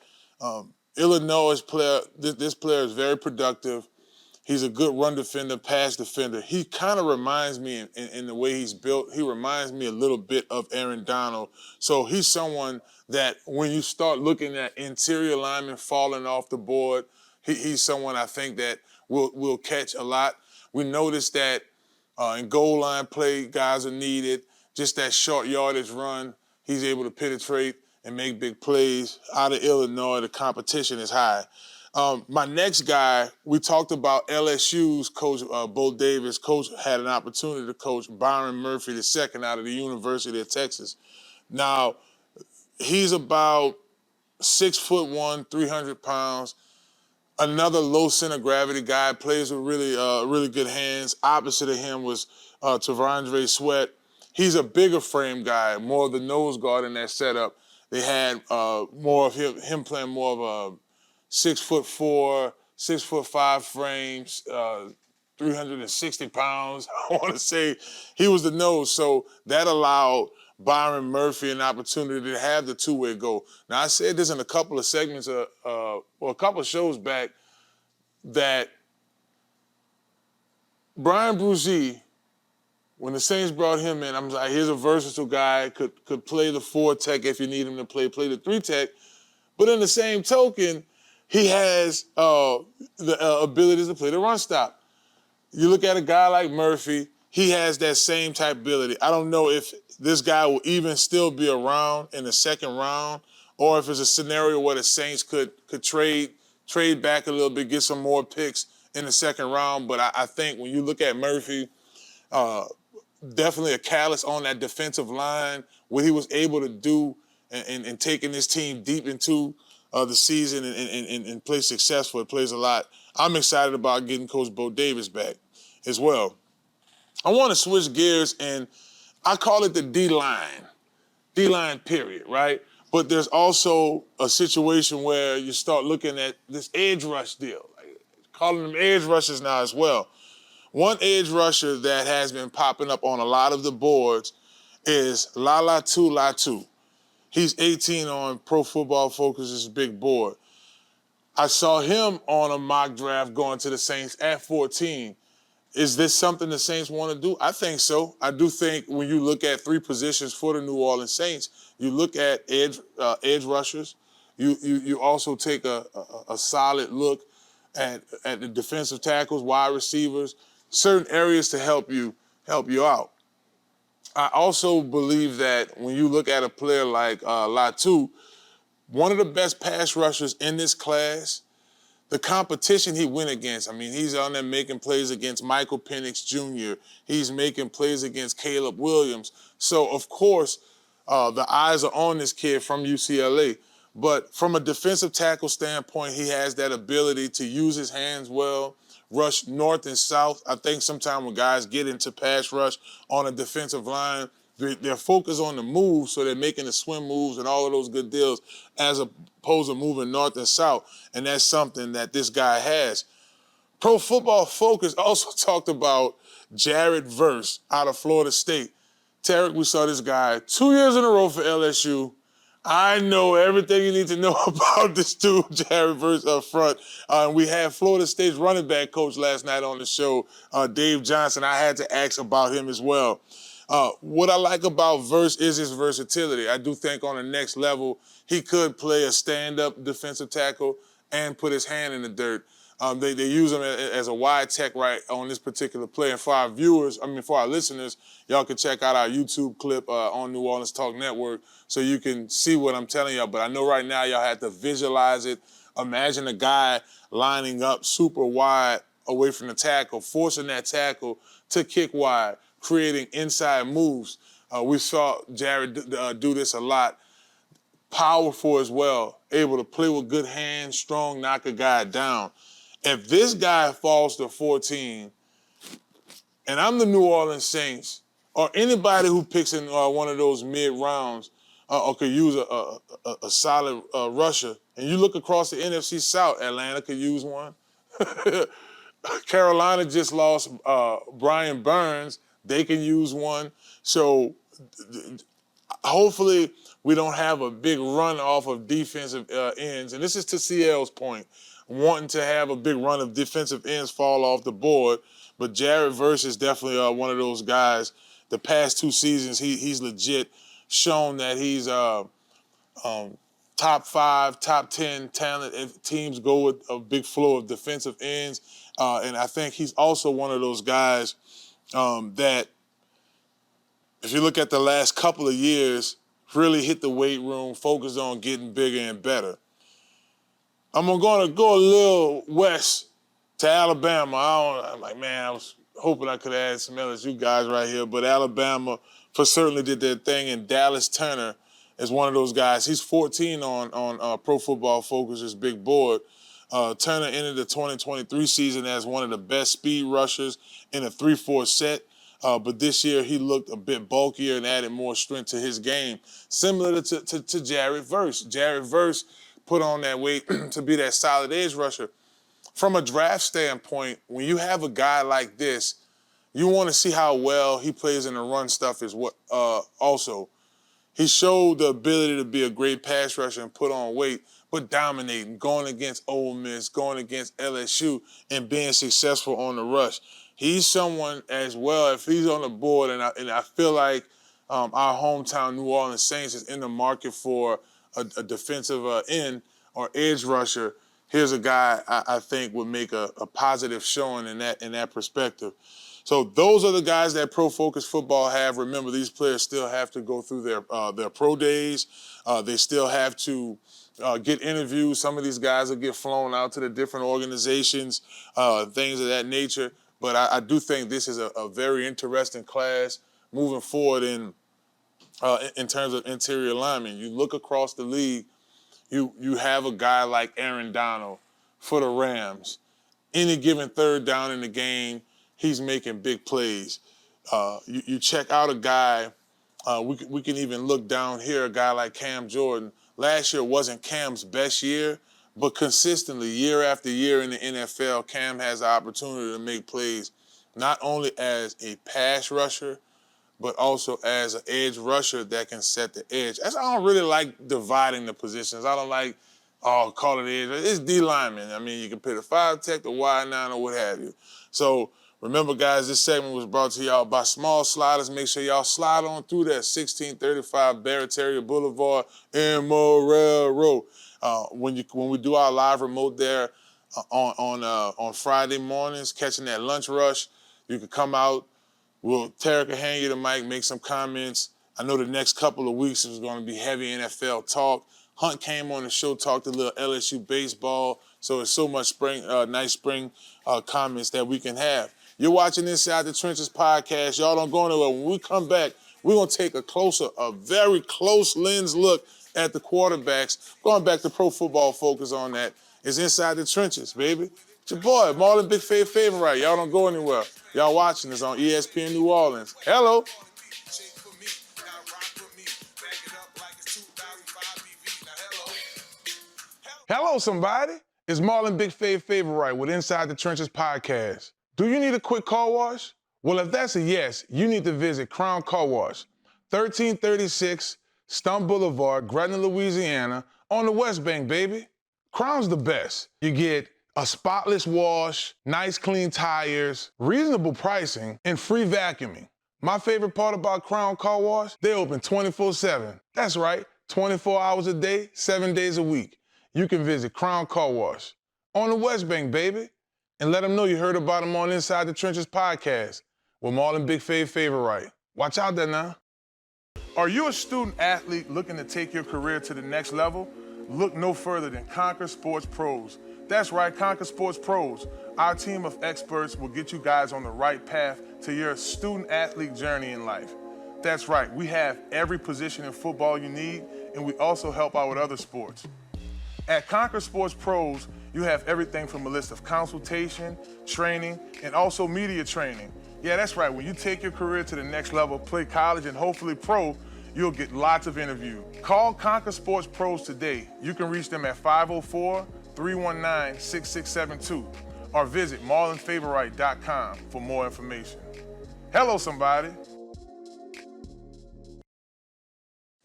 Illinois player, this player is very productive. He's a good run defender, pass defender. He kind of reminds me in the way he's built, he reminds me a little bit of Aaron Donald. So he's someone that when you start looking at interior linemen falling off the board, he's someone I think that will catch a lot. We noticed that in goal line play, guys are needed. Just that short yardage run, he's able to penetrate and make big plays. Out of Illinois, the competition is high. My next guy, we talked about LSU's coach, Bo Davis. Coach had an opportunity to coach Byron Murphy II out of the University of Texas. Now, he's about 6'1", 300 pounds. Another low center gravity guy, plays with really good hands. Opposite of him was Tavondre Sweat. He's a bigger frame guy, more of the nose guard in that setup. They had more of him playing more of a 6'4", 6'5" frames, 360 pounds. I want to say he was the nose, so that allowed Byron Murphy an opportunity to have the two-way go. Now, I said this in a couple of segments, a couple of shows back, that Brian Bruzy, when the Saints brought him in, I'm like, here's a versatile guy, could play the 4 tech if you need him to play the 3 tech. But in the same token, he has the ability to play the run stop. You look at a guy like Murphy, he has that same type ability. I don't know if this guy will even still be around in the second round, or if it's a scenario where the Saints could trade back a little bit, get some more picks in the second round. But I think when you look at Murphy, definitely a catalyst on that defensive line, what he was able to do and taking this team deep into the season and play successful. It plays a lot. I'm excited about getting Coach Bo Davis back as well. I want to switch gears, and I call it the D-line period, right? But there's also a situation where you start looking at this edge rush deal, like calling them edge rushers now as well. One edge rusher that has been popping up on a lot of the boards is Latu Latu. He's 18 on Pro Football Focus's big board. I saw him on a mock draft going to the Saints at 14. Is this something the Saints want to do? I think so. I do think when you look at 3 positions for the New Orleans Saints, you look at edge rushers. You also take a solid look at the defensive tackles, wide receivers, certain areas to help you out. I also believe that when you look at a player like Latu, one of the best pass rushers in this class, the competition he went against, I mean, he's on there making plays against Michael Penix Jr. He's making plays against Caleb Williams. So, of course, the eyes are on this kid from UCLA. But from a defensive tackle standpoint, he has that ability to use his hands well, rush north and south. I think sometimes when guys get into pass rush on a defensive line, they're focused on the move, so they're making the swim moves and all of those good deals as opposed to moving north and south. And that's something that this guy has. Pro Football Focus also talked about Jared Verse out of Florida State. Tarek, we saw this guy 2 years in a row for LSU. I know everything you need to know about this dude, Jared Verse, up front. We had Florida State's running back coach last night on the show, Dave Johnson. I had to ask about him as well. What I like about Verse is his versatility. I do think on the next level, he could play a stand-up defensive tackle and put his hand in the dirt. They use him as a wide tech right on this particular play. And for our viewers, for our listeners, y'all can check out our YouTube clip on New Orleans Talk Network so you can see what I'm telling y'all. But I know right now y'all have to visualize it. Imagine a guy lining up super wide away from the tackle, forcing that tackle to kick wide, creating inside moves. We saw Jared do this a lot. Powerful as well, able to play with good hands, strong, knock a guy down. If this guy falls to 14, and I'm the New Orleans Saints, or anybody who picks in one of those mid-rounds or could use a solid rusher, and you look across the NFC South, Atlanta could use one. Carolina just lost Brian Burns. They can use one. So hopefully we don't have a big run off of defensive ends. And this is to CL's point, wanting to have a big run of defensive ends fall off the board. But Jared Verse is definitely one of those guys. The past 2 seasons, he's legit shown that he's top 5, top 10 talent if teams go with a big flow of defensive ends. And I think he's also one of those guys that, if you look at the last couple of years, really hit the weight room, focused on getting bigger and better. I'm going to go a little west to Alabama. I'm like, man, I was hoping I could add some LSU guys right here, but Alabama for certainly did their thing, and Dallas Turner is one of those guys. He's 14 on Pro Football Focus's big board. Turner entered the 2023 season as one of the best speed rushers in a 3-4 set. But this year he looked a bit bulkier and added more strength to his game, similar to Jared Verse. Jared Verse put on that weight to be that solid edge rusher. From a draft standpoint, when you have a guy like this, you want to see how well he plays in the run stuff as what also. He showed the ability to be a great pass rusher and put on weight, but dominating, going against Ole Miss, going against LSU, and being successful on the rush. He's someone as well, if he's on the board, and I feel like our hometown New Orleans Saints is in the market for a defensive end or edge rusher, here's a guy I think would make a positive showing in that perspective. So those are the guys that Pro Focus Football have. Remember, these players still have to go through their pro days. They still have to get interviews. Some of these guys will get flown out to the different organizations, things of that nature. But I do think this is a very interesting class moving forward in terms of interior linemen. You look across the league, you have a guy like Aaron Donald for the Rams. Any given third down in the game, he's making big plays. You check out a guy, we can even look down here, a guy like Cam Jordan. Last year wasn't Cam's best year, but consistently, year after year in the NFL, Cam has the opportunity to make plays, not only as a pass rusher, but also as an edge rusher that can set the edge. I don't really like dividing the positions. I don't like, call it edge. It's D lineman. I mean, you can pick a 5 tech, a wide 9, or what have you. So remember, guys, this segment was brought to y'all by Small Sliders. Make sure y'all slide on through that 1635 Barataria Boulevard in Marrero. When we do our live remote there on Friday mornings, catching that lunch rush, you can come out. Tarek will hand you the mic, make some comments. I know the next couple of weeks is going to be heavy NFL talk. Hunt came on the show, talked a little LSU baseball. So it's so much nice spring comments that we can have. You're watching Inside the Trenches podcast. Y'all don't go anywhere. When we come back, we're going to take a very close lens look at the quarterbacks. Going back to Pro Football Focus on that. It's Inside the Trenches, baby. It's your boy, Marlon Big Favorite Wright. Y'all don't go anywhere. Y'all watching this on ESPN New Orleans. Hello. Hello, somebody. It's Marlon Big Favorite Wright with Inside the Trenches podcast. Do you need a quick car wash? Well, if that's a yes, you need to visit Crown Car Wash, 1336 Stumpf Boulevard, Gretna, Louisiana, on the West Bank, baby. Crown's the best. You get a spotless wash, nice clean tires, reasonable pricing, and free vacuuming. My favorite part about Crown Car Wash, they open 24/7. That's right, 24 hours a day, 7 days a week. you can visit Crown Car Wash on the West Bank, baby, and let them know you heard about them on Inside the Trenches podcast with Marlon Big Favorite. Watch out there now. Are you a student athlete looking to take your career to the next level? Look no further than Conquer Sports Pros. That's right, Conquer Sports Pros. Our team of experts will get you guys on the right path to your student athlete journey in life. That's right, we have every position in football you need, and we also help out with other sports. At Conquer Sports Pros, you have everything from a list of consultation, training, and also media training. Yeah, that's right. When you take your career to the next level, play college and hopefully pro, you'll get lots of interviews. Call Conquer Sports Pros today. You can reach them at 504-319-6672 or visit marlonfavorite.com for more information. Hello, somebody.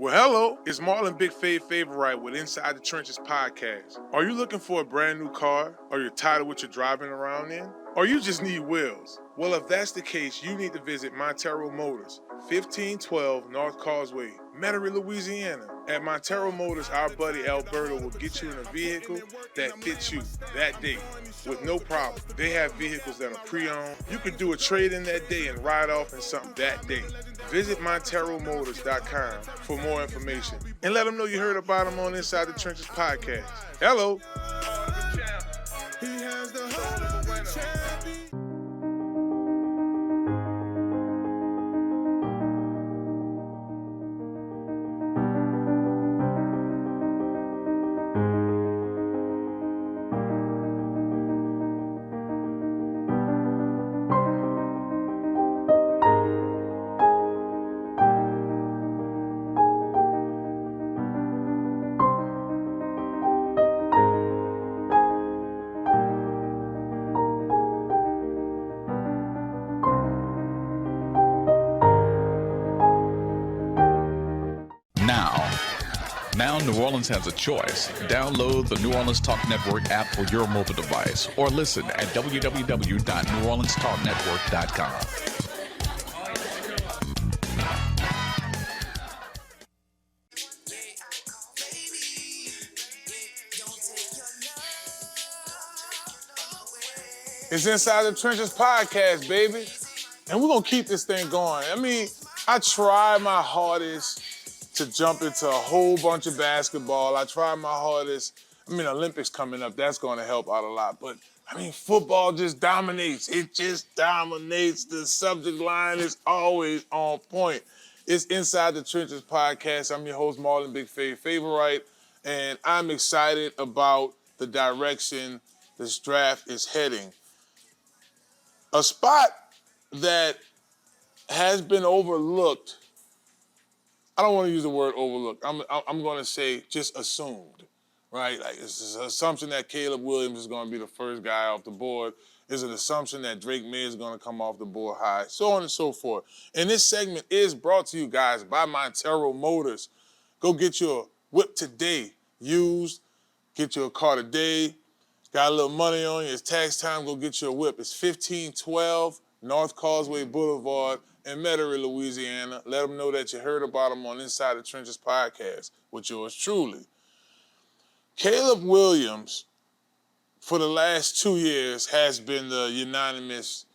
Well, hello, it's Marlon Big Favorite with Inside the Trenches podcast. Are you looking for a brand new car, or you're tired of what you're driving around in? Or you just need wheels? Well, if that's the case, you need to visit Montero Motors, 1512 North Causeway, Metairie, Louisiana. At Montero Motors, our buddy Alberto will get you in a vehicle that fits you that day with no problem. They have vehicles that are pre-owned. You could do a trade-in that day and ride off in something that day. Visit MonteroMotors.com for more information and let them know you heard about them on Inside the Trenches podcast. Hello. Now New Orleans has a choice. Download the New Orleans Talk Network app for your mobile device or listen at www.neworleanstalknetwork.com. It's Inside the Trenches podcast, baby. And we're going to keep this thing going. I mean, I try my hardest to jump into a whole bunch of basketball. I try my hardest. I mean, Olympics coming up, that's going to help out a lot. But, I mean, football just dominates. It just dominates. The subject line is always on point. It's Inside the Trenches podcast. I'm your host, Marlon Big Favorite, and I'm excited about the direction this draft is heading. A spot that has been overlooked. I don't want to use the word overlooked. I'm going to say just assumed, right? Like it's an assumption that Caleb Williams is going to be the first guy off the board. It's an assumption that Drake May is going to come off the board high, so on and so forth. And this segment is brought to you guys by Montero Motors. Go get your whip today, used. Get your car today. Got a little money on you. It's tax time. Go get your whip. It's 1512 North Causeway Boulevard in Metairie, Louisiana. Let them know that you heard about them on Inside the Trenches podcast with yours truly. Caleb Williams, for the last 2 years, has been the unanimous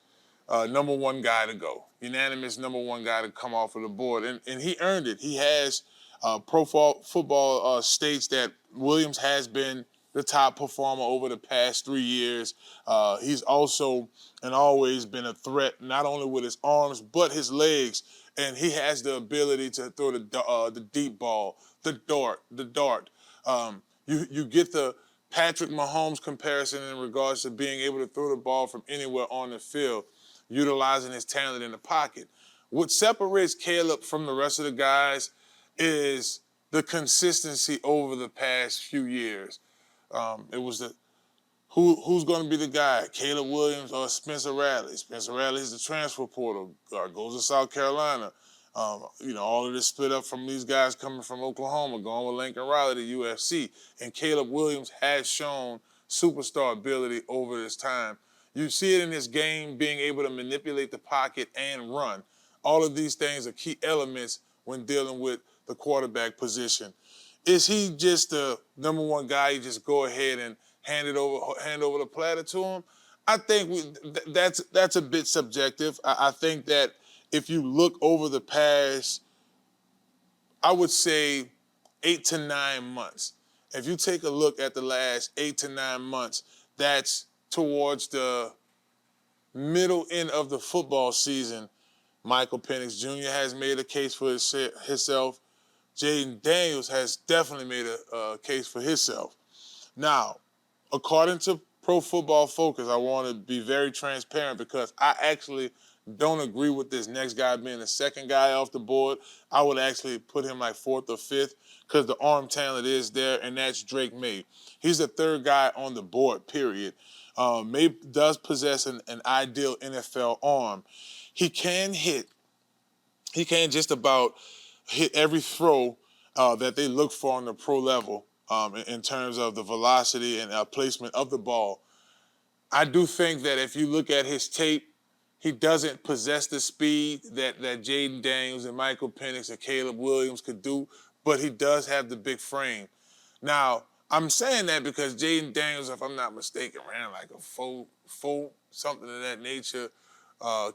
number one guy to go. Unanimous number one guy to come off of the board. And he earned it. He has Pro Football states that Williams has been the top performer over the past 3 years. He's also and always been a threat, not only with his arms, but his legs. And he has the ability to throw the deep ball, the dart. You get the Patrick Mahomes comparison in regards to being able to throw the ball from anywhere on the field, utilizing his talent in the pocket. What separates Caleb from the rest of the guys is the consistency over the past few years. It was who's going to be the guy, Caleb Williams or Spencer Radley? Spencer Radley is the transfer portal, goes to South Carolina. All of this split up from these guys coming from Oklahoma, going with Lincoln Riley to UFC. And Caleb Williams has shown superstar ability over this time. You see it in his game, being able to manipulate the pocket and run. All of these things are key elements when dealing with the quarterback position. Is he just the number one guy? You just go ahead and hand over the platter to him? I think that's a bit subjective. I think that if you look over the past, I would say 8 to 9 months. If you take a look at the last 8 to 9 months, that's towards the middle end of the football season. Michael Penix Jr. has made a case for himself. Jaden Daniels has definitely made a case for himself. Now, according to Pro Football Focus, I want to be very transparent because I actually don't agree with this next guy being the second guy off the board. I would actually put him like 4th or 5th because the arm talent is there, and that's Drake May. He's the 3rd guy on the board, period. May does possess an ideal NFL arm. He can hit. He can just about hit every throw that they look for on the pro level in terms of the velocity and placement of the ball. I do think that if you look at his tape, he doesn't possess the speed that Jaden Daniels and Michael Penix and Caleb Williams could do, but he does have the big frame. Now, I'm saying that because Jaden Daniels, if I'm not mistaken, ran like a 4, something of that nature.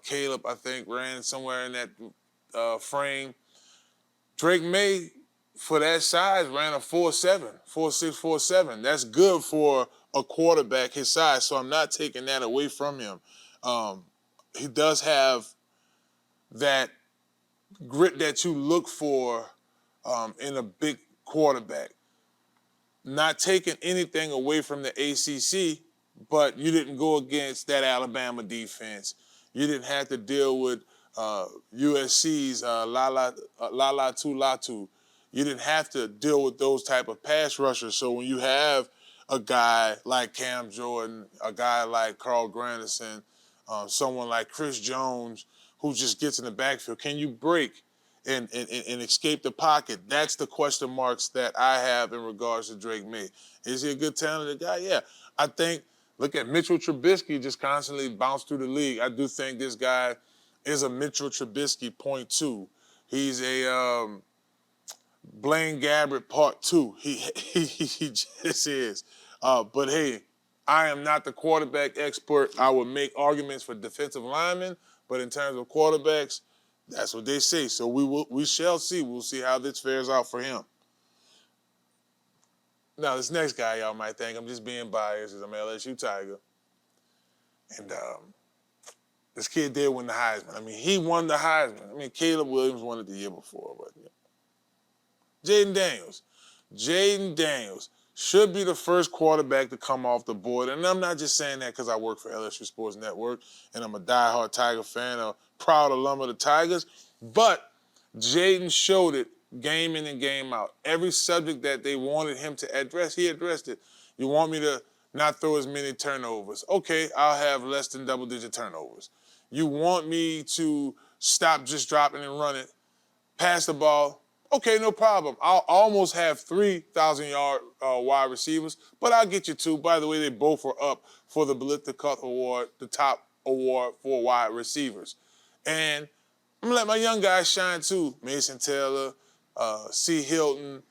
Caleb, I think, ran somewhere in that frame. Drake May, for that size, ran a 4.7, 4.6, 4.7. That's good for a quarterback his size, so I'm not taking that away from him. He does have that grit that you look for in a big quarterback. Not taking anything away from the ACC, but you didn't go against that Alabama defense. You didn't have to deal with USC's Lala Tulatu. You didn't have to deal with those type of pass rushers. So when you have a guy like Cam Jordan, a guy like Carl Granderson, someone like Chris Jones, who just gets in the backfield, can you break and escape the pocket? That's the question marks that I have in regards to Drake May. Is he a good talented guy? Yeah. I think, look at Mitchell Trubisky just constantly bounced through the league. I do think this guy is a Mitchell Trubisky .2. He's a Blaine Gabbert Part 2. He just is. But hey, I am not the quarterback expert. I would make arguments for defensive linemen, but in terms of quarterbacks, that's what they say. So we shall see. We'll see how this fares out for him. Now, this next guy, y'all might think I'm just being biased because I'm an LSU Tiger. And this kid did win the Heisman. I mean, he won the Heisman. I mean, Caleb Williams won it the year before. But yeah. Jaden Daniels should be the first quarterback to come off the board. And I'm not just saying that because I work for LSU Sports Network and I'm a diehard Tiger fan, a proud alum of the Tigers. But Jaden showed it game in and game out. Every subject that they wanted him to address, he addressed it. You want me to not throw as many turnovers? Okay, I'll have less than double-digit turnovers. You want me to stop just dropping and running, pass the ball? Okay, no problem. I'll almost have 3,000-yard wide receivers, but I'll get you 2. By the way, they both were up for the Blvd Cup Award, the top award for wide receivers. And I'm going to let my young guys shine too. Mason Taylor, C. Hilton,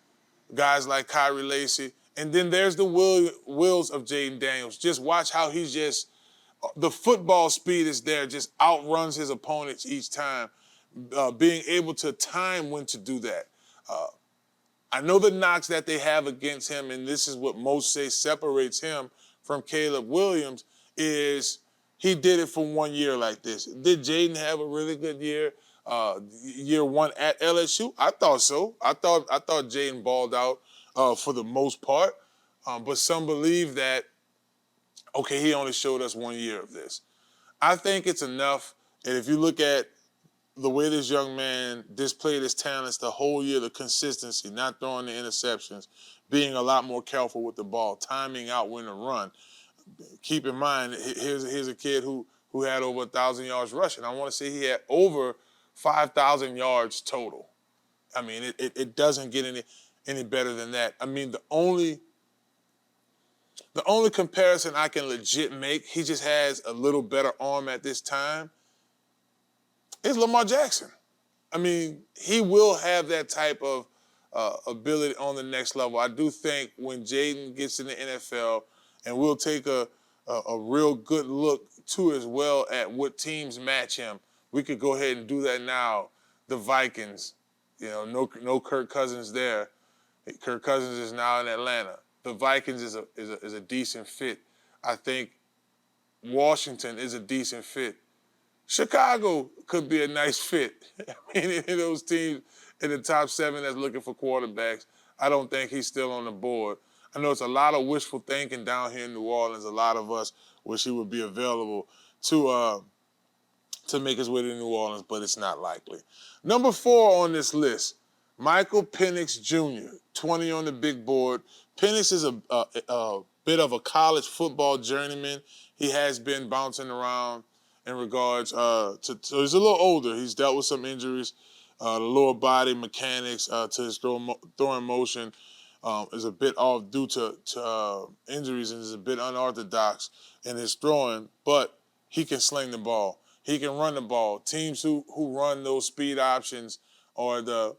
guys like Kyrie Lacey. And then there's the wheels of Jaden Daniels. Just watch how he's just, the football speed is there, just outruns his opponents each time. Being able to time when to do that. I know the knocks that they have against him, and this is what most say separates him from Caleb Williams, is he did it for 1 year like this. Did Jaden have a really good year? Year 1 at LSU? I thought so. I thought Jaden balled out for the most part, but some believe that, okay, he only showed us 1 year of this. I think it's enough, and if you look at the way this young man displayed his talents the whole year, the consistency, not throwing the interceptions, being a lot more careful with the ball, timing out when to run. Keep in mind, here's a kid who had over 1,000 yards rushing. I want to say he had over 5,000 yards total. I mean, it doesn't get any better than that. I mean, the only comparison I can legit make, he just has a little better arm at this time, is Lamar Jackson. I mean, he will have that type of ability on the next level. I do think when Jaden gets in the NFL, and we'll take a real good look too as well at what teams match him. We could go ahead and do that now. The Vikings, no Kirk Cousins there. Kirk Cousins is now in Atlanta. The Vikings is a decent fit. I think Washington is a decent fit. Chicago could be a nice fit. I mean, any of those teams in the top 7 that's looking for quarterbacks, I don't think he's still on the board. I know it's a lot of wishful thinking down here in New Orleans. A lot of us wish he would be available to make his way to New Orleans, but it's not likely. Number 4 on this list, Michael Penix Jr., 20 on the big board. Penix is a bit of a college football journeyman. He has been bouncing around in regards so he's a little older. He's dealt with some injuries. The lower body mechanics to his throwing motion is a bit off due to injuries and is a bit unorthodox in his throwing, but he can sling the ball. He can run the ball. Teams who run those speed options or the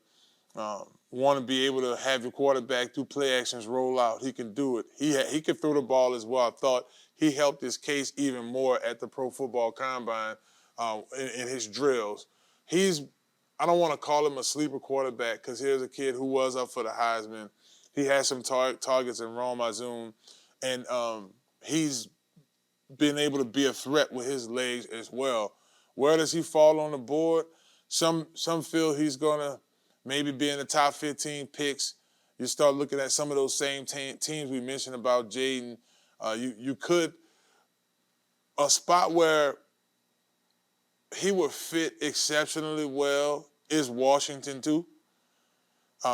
want to be able to have your quarterback do play actions roll out, he can do it. He can throw the ball as well. I thought he helped his case even more at the Pro Football Combine in his drills. I don't want to call him a sleeper quarterback because here's a kid who was up for the Heisman. He has some targets in Rome Azum, and he's been able to be a threat with his legs as well. Where does he fall on the board? Some feel he's going to maybe be in the top 15 picks. You start looking at some of those same teams we mentioned about Jaden. You could, a spot where he would fit exceptionally well is Washington too.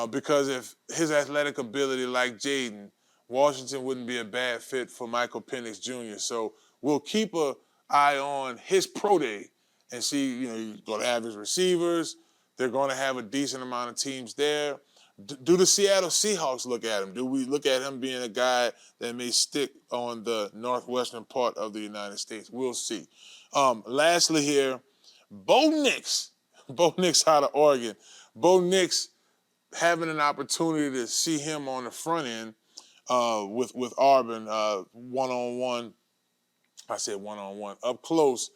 Because if his athletic ability like Jaden, Washington wouldn't be a bad fit for Michael Penix Jr. So we'll keep an eye on his pro day and see, you're going to have his receivers. They're going to have a decent amount of teams there. Do the Seattle Seahawks look at him? Do we look at him being a guy that may stick on the northwestern part of the United States? We'll see. Lastly here, Bo Nix. Bo Nix out of Oregon. Bo Nix, having an opportunity to see him on the front end with Auburn one-on-one. I said one-on-one. Up close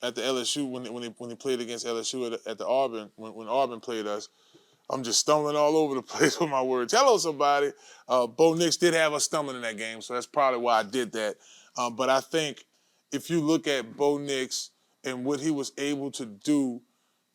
at the LSU when he played against LSU at the Auburn, when Auburn played us. I'm just stumbling all over the place with my words. Hello, somebody. Bo Nix did have us stumbling in that game, so that's probably why I did that. But I think if you look at Bo Nix and what he was able to do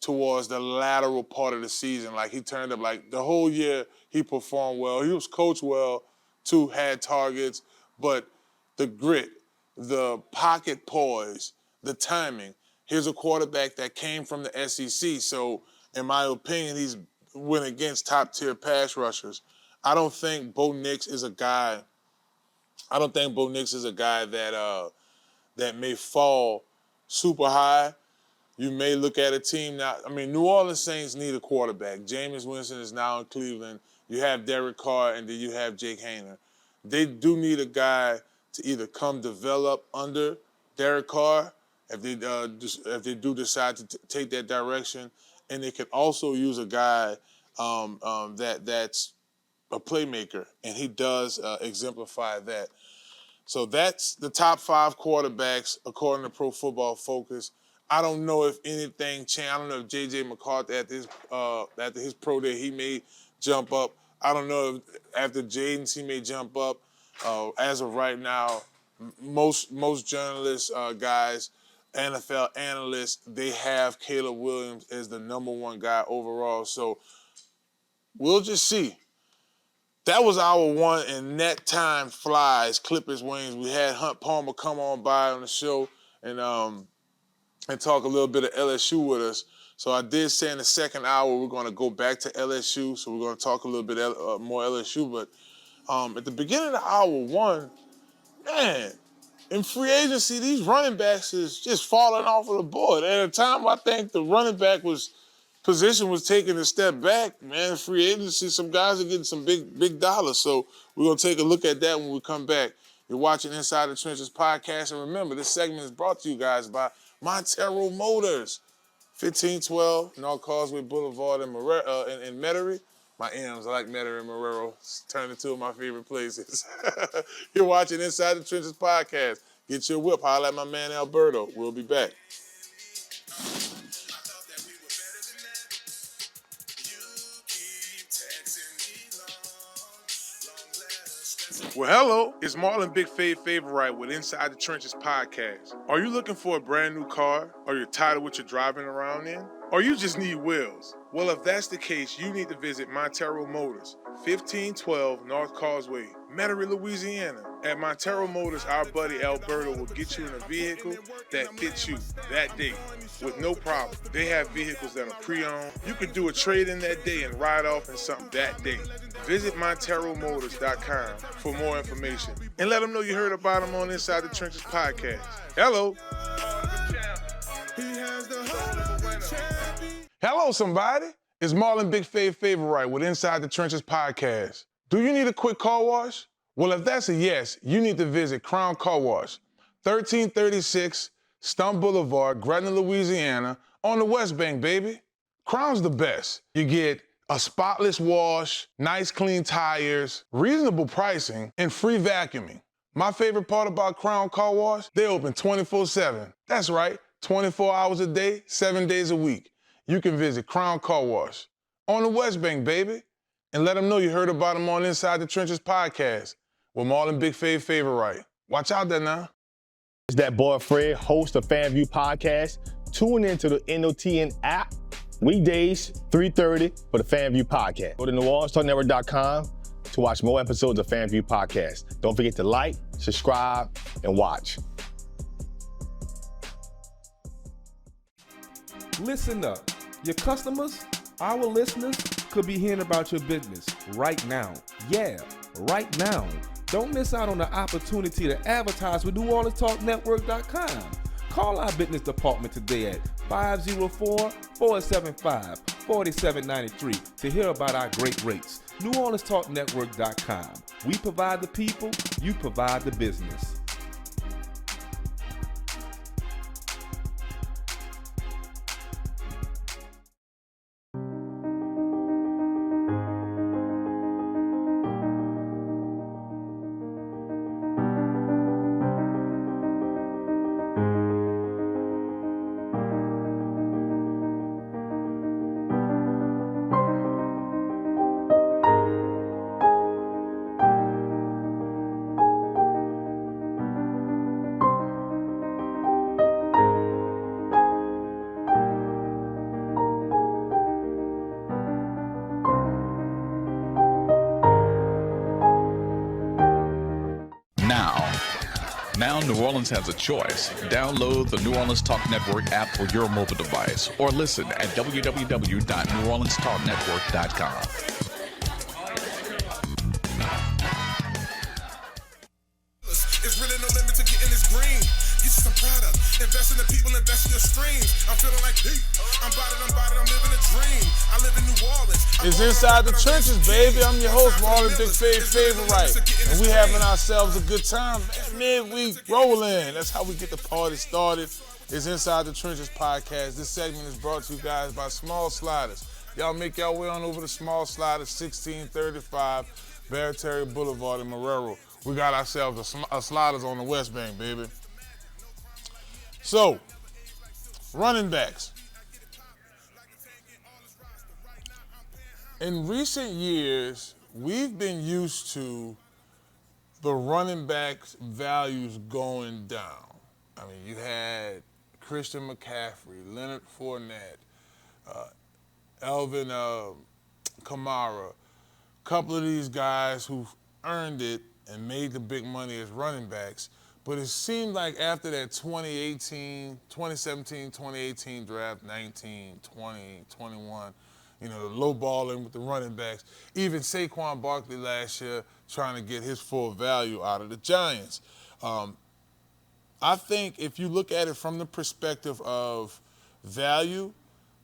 towards the lateral part of the season, like he turned up, like the whole year he performed well. He was coached well, too, had targets, but the grit, the pocket poise, the timing. Here's a quarterback that came from the SEC, so in my opinion, he's went against top-tier pass rushers. I don't think Bo Nix is a guy that may fall super high. You may look at a team now. I mean, New Orleans Saints need a quarterback. Jameis Winston is now in Cleveland. You have Derek Carr, and then you have Jake Hayner. They do need a guy to either come develop under Derek Carr if they do decide to take that direction, and they can also use a guy that's a playmaker, and he does exemplify that. So that's the top 5 quarterbacks according to Pro Football Focus. I don't know if anything changed. I don't know if J.J. McCarthy after his pro day he may jump up. I don't know if after Jaden's he may jump up. As of right now, most journalists, guys, NFL analysts, they have Caleb Williams as the number 1 guy overall. So we'll just see. That was our one, and net time flies, Clippers wings. We had Hunt Palmer come on by on the show and talk a little bit of LSU with us. So I did say in the second hour we're going to go back to LSU, so we're going to talk a little bit more LSU. But at the beginning of hour 1, man, in free agency, these running backs is just falling off of the board. At a time I think the running back position was taking a step back, man. Free agency, some guys are getting some big dollars. So we're going to take a look at that when we come back. You're watching Inside the Trenches podcast. And remember, this segment is brought to you guys by Montero Motors. 1512 North Causeway Boulevard in Marrero, in Metairie. My M's, I like Metairie and Marrero. It's turned into two of my favorite places. You're watching Inside the Trenches podcast. Get your whip. Holla at my man Alberto. We'll be back. Well, hello, it's Marlon Big Favorite with Inside the Trenches podcast. Are you looking for a brand new car? Or you're tired of what you're driving around in? Or you just need wheels? Well, if that's the case, you need to visit Montero Motors, 1512 North Causeway, Metairie, Louisiana. At Montero Motors, our buddy Alberto will get you in a vehicle that fits you that day with no problem. They have vehicles that are pre-owned. You could do a trade-in that day and ride off in something that day. Visit MonteroMotors.com for more information and let them know you heard about them on Inside the Trenches podcast. Hello. Hello, somebody. It's Marlon Big Favorite with Inside the Trenches podcast. Do you need a quick car wash? Well, if that's a yes, you need to visit Crown Car Wash, 1336 Stumpf Boulevard, Gretna, Louisiana, on the West Bank, baby. Crown's the best. You get a spotless wash, nice clean tires, reasonable pricing, and free vacuuming. My favorite part about Crown Car Wash, they open 24/7. That's right, 24 hours a day, 7 days a week. You can visit Crown Car Wash on the West Bank, baby, and let them know you heard about them on Inside the Trenches podcast with Marlon Big Favorite. Watch out there now. It's that boy Fred, host of FanView Podcast. Tune into the NOTN app weekdays, 3:30 for the FanView Podcast. Go to NewOrleansTalkNetwork.com to watch more episodes of FanView Podcast. Don't forget to like, subscribe, and watch. Listen up. Your customers, our listeners, could be hearing about your business right now. Yeah, right now. Don't miss out on the opportunity to advertise with NewOrleansTalkNetwork.com. Call our business department today at 504-475-4793 to hear about our great rates. NewOrleansTalkNetwork.com. We provide the people, you provide the business. Now New Orleans has a choice. Download the New Orleans Talk Network app for your mobile device or listen at www.NewOrleansTalkNetwork.com. It's really no limit to getting this green. Get you some product. Invest in the people, invest in your streams. I'm feeling like Pete. I'm living a dream. I live in New Orleans. It's Inside the Trenches, baby. I'm your host, Marlon Big Favorite. And we having ourselves a good time. Midweek rolling. That's how we get the party started. It's Inside the Trenches podcast. This segment is brought to you guys by Small Sliders. Y'all make y'all way on over to Small Sliders, 1635 Barataria Boulevard in Marrero. We got ourselves a sliders on the West Bank, baby. So, running backs. In recent years, we've been used to the running backs' values going down. I mean, you had Christian McCaffrey, Leonard Fournette, Elvin Kamara, a couple of these guys who've earned it and made the big money as running backs. But it seemed like after that 2017, draft, 19, 20, 21, the low balling with the running backs. Even Saquon Barkley last year trying to get his full value out of the Giants. I think if you look at it from the perspective of value,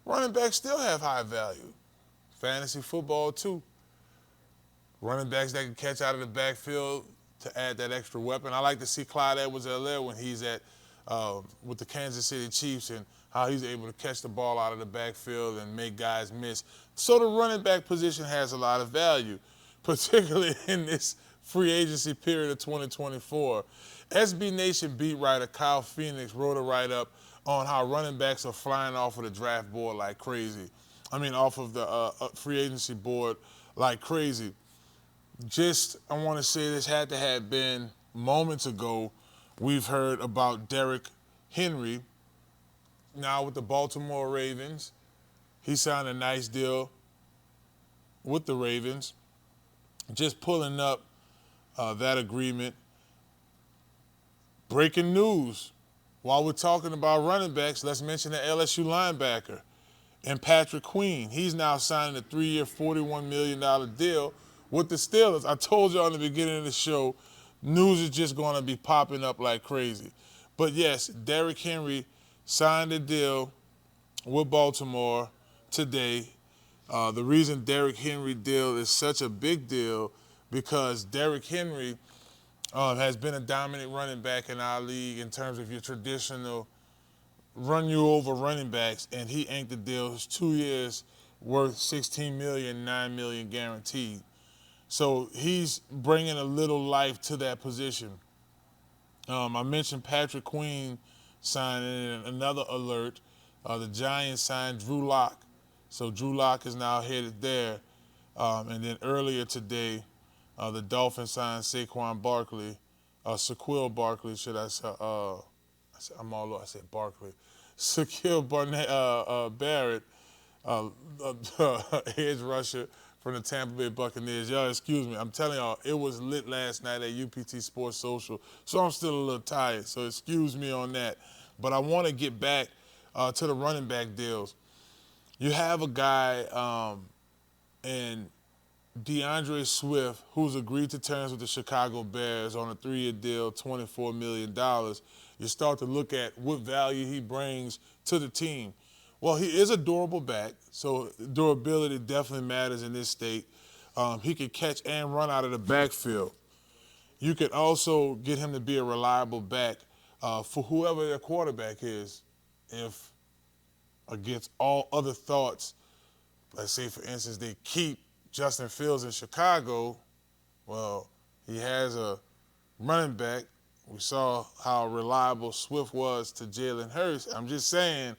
running backs still have high value. Fantasy football too. Running backs that can catch out of the backfield to add that extra weapon. I like to see Clyde Edwards-Helaire when he's at with the Kansas City Chiefs and how he's able to catch the ball out of the backfield and make guys miss. So the running back position has a lot of value, particularly in this free agency period of 2024. SB Nation beat writer Kyle Phoenix wrote a write-up on how running backs are flying off of the draft board like crazy. Off of the free agency board like crazy. I want to say this had to have been moments ago. We've heard about Derrick Henry, now with the Baltimore Ravens. He signed a nice deal with the Ravens. Just pulling up that agreement. Breaking news. While we're talking about running backs, let's mention the LSU linebacker and Patrick Queen. He's now signing a 3-year, $41 million deal with the Steelers. I told you in the beginning of the show, news is just going to be popping up like crazy. But yes, Derrick Henry signed a deal with Baltimore today. The reason Derrick Henry deal is such a big deal because Derrick Henry has been a dominant running back in our league in terms of your traditional run-you-over running backs, and he inked the deal. It's 2 years worth $16 million, $9 million guaranteed. So he's bringing a little life to that position. I mentioned Patrick Queen signing, and another alert, the Giants signed Drew Lock. So Drew Lock is now headed there. And then earlier today, the Dolphins signed Saquon Barkley, Shaquille Barkley, should I say? I said Barkley. Shaquille Barrett, edge rusher from the Tampa Bay Buccaneers. Y'all, excuse me. I'm telling y'all, it was lit last night at UPT Sports Social, so I'm still a little tired, so excuse me on that. But I want to get back to the running back deals. You have a guy in DeAndre Swift who's agreed to terms with the Chicago Bears on a 3-year deal, $24 million. You start to look at what value he brings to the team. Well, he is a durable back, so durability definitely matters in this state. He can catch and run out of the backfield. You can also get him to be a reliable back for whoever their quarterback is. If, against all other thoughts, let's say, for instance, they keep Justin Fields in Chicago, well, he has a running back. We saw how reliable Swift was to Jalen Hurts. I'm just saying,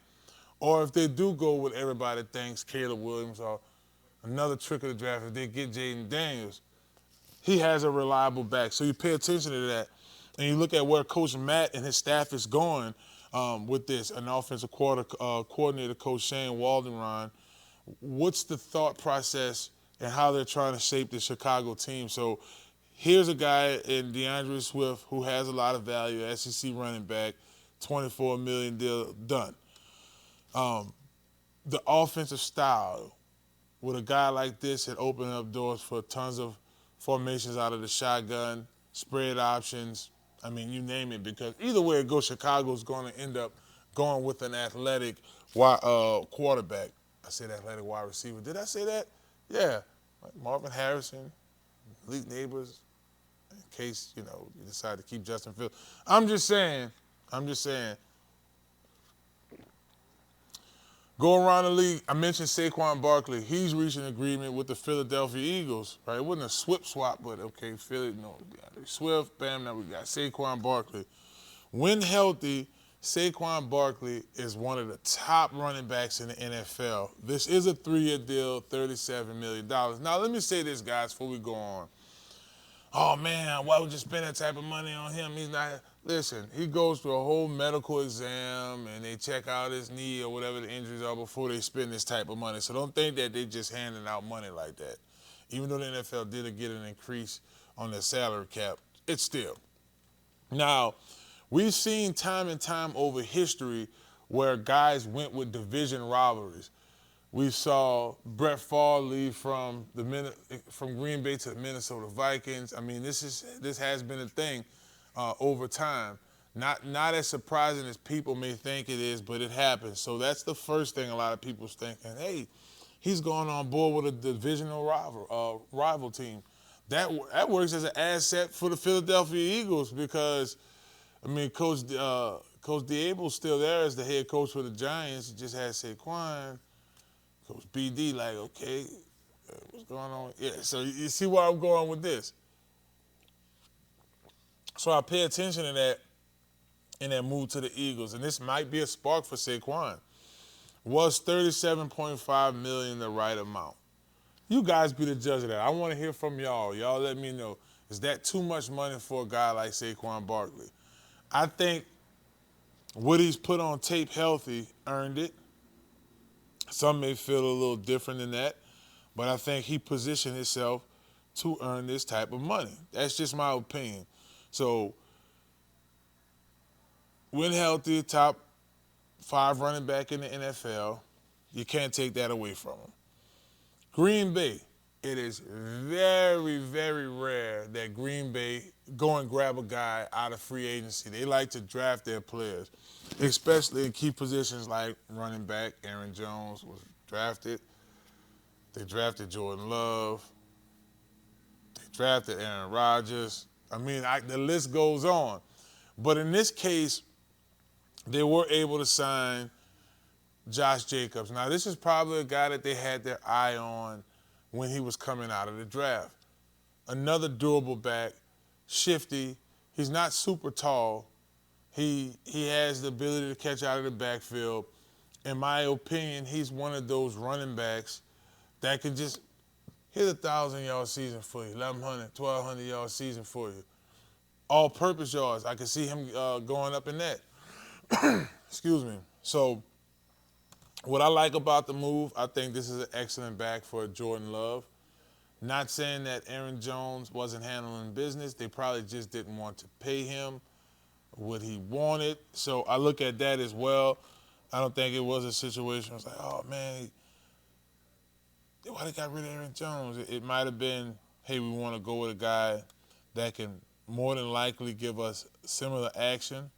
or if they do go with everybody thinks Caleb Williams or another trick of the draft, if they get Jaden Daniels, he has a reliable back. So you pay attention to that. And you look at where Coach Matt and his staff is going with this, an offensive coordinator, Coach Shane Waldenron. What's the thought process and how they're trying to shape the Chicago team? So here's a guy in DeAndre Swift who has a lot of value, SEC running back, $24 million deal done. The offensive style with a guy like this, it opened up doors for tons of formations out of the shotgun, spread options. I mean, you name it, because either way it goes, Chicago's going to end up going with an athletic quarterback. I said athletic wide receiver. Did I say that? Yeah. Like Marvin Harrison, elite neighbors, in case, you decide to keep Justin Fields. I'm just saying. Go around the league. I mentioned Saquon Barkley. He's reached an agreement with the Philadelphia Eagles, right? It wasn't a Swift swap, but okay, Philly, no. Swift, bam, now we got Saquon Barkley. When healthy, Saquon Barkley is one of the top running backs in the NFL. This is a 3-year deal, $37 million. Now, let me say this, guys, before we go on. Oh, man, why would you spend that type of money on him? He's not. Listen, he goes through a whole medical exam, and they check out his knee or whatever the injuries are before they spend this type of money. So don't think that they're just handing out money like that. Even though the NFL did get an increase on their salary cap, it's still. Now, we've seen time and time over history where guys went with division rivalries. We saw Brett Favre leave from Green Bay to the Minnesota Vikings. I mean, this has been a thing over time. Not as surprising as people may think it is, but it happens. So that's the first thing a lot of people's thinking. Hey, he's going on board with a divisional rival team. That works as an asset for the Philadelphia Eagles because, I mean, Coach Coach Diablo's still there as the head coach for the Giants. He just had Saquon. Coach BD, like, okay, what's going on? Yeah, so you see where I'm going with this. So I pay attention to that in that move to the Eagles, and this might be a spark for Saquon. Was $37.5 million the right amount? You guys be the judge of that. I want to hear from y'all. Y'all let me know. Is that too much money for a guy like Saquon Barkley? I think what he's put on tape healthy earned it. Some may feel a little different than that, but I think he positioned himself to earn this type of money. That's just my opinion. So, when healthy, top 5 running back in the NFL, you can't take that away from him. Green Bay, it is very, very rare that Green Bay go and grab a guy out of free agency. They like to draft their players, especially in key positions like running back. Aaron Jones was drafted. They drafted Jordan Love. They drafted Aaron Rodgers. I mean, the list goes on. But in this case, they were able to sign Josh Jacobs. Now, this is probably a guy that they had their eye on when he was coming out of the draft. Another durable back, shifty. He's not super tall. He has the ability to catch out of the backfield. In my opinion, he's one of those running backs that can just hit a 1,000-yard season for you, 1,100, 1,200-yard season for you. All-purpose yards. I can see him going up in that. Excuse me. So, what I like about the move, I think this is an excellent back for Jordan Love. Not saying that Aaron Jones wasn't handling business. They probably just didn't want to pay him what he wanted. So I look at that as well. I don't think it was a situation where it's like, oh, man, why they got rid of Aaron Jones? It might have been, hey, we want to go with a guy that can more than likely give us similar action,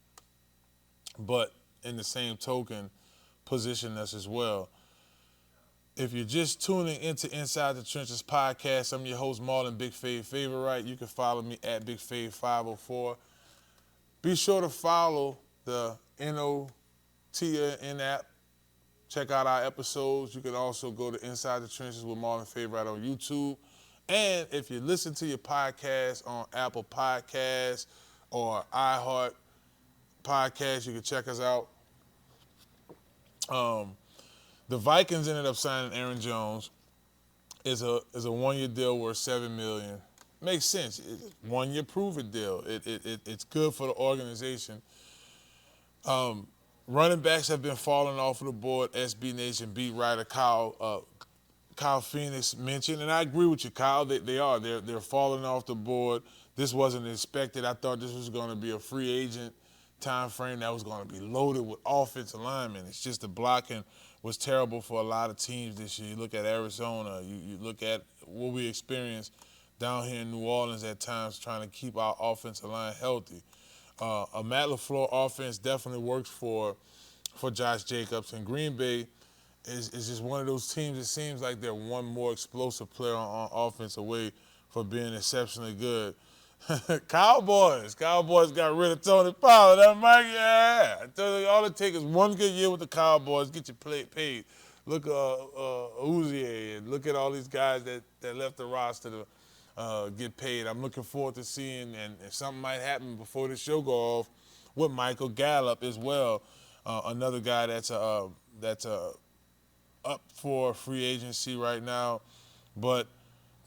but in the same token, position us as well. If you're just tuning into Inside the Trenches podcast, I'm your host, Marlon Big Fave Favorite. You can follow me at Big Fave 504. Be sure to follow the NOTN app. Check out our episodes. You can also go to Inside the Trenches with Marlon Favorite on YouTube. And if you listen to your podcast on Apple Podcasts or iHeart Podcasts, you can check us out. The Vikings ended up signing Aaron Jones. Is a 1-year deal worth $7 million. Makes sense. It's a 1-year prove-it deal. It's good for the organization. Running backs have been falling off of the board. SB Nation beat writer Kyle Phoenix mentioned, and I agree with you, Kyle. They are. They're falling off the board. This wasn't expected. I thought this was going to be a free agent time frame that was going to be loaded with offensive linemen. It's just the blocking was terrible for a lot of teams this year. You look at Arizona. You look at what we experienced down here in New Orleans at times trying to keep our offensive line healthy. A Matt LaFleur offense definitely works for Josh Jacobs. And Green Bay is just one of those teams, it seems like they're one more explosive player on offense away from being exceptionally good. Cowboys got rid of Tony Pollard. That Mike, yeah. I tell you, all it takes is one good year with the Cowboys, get you paid. Look at Uzier and look at all these guys that left the roster to get paid. I'm looking forward to seeing, and something might happen before the show go off, with Michael Gallup as well. Another guy that's up for free agency right now. But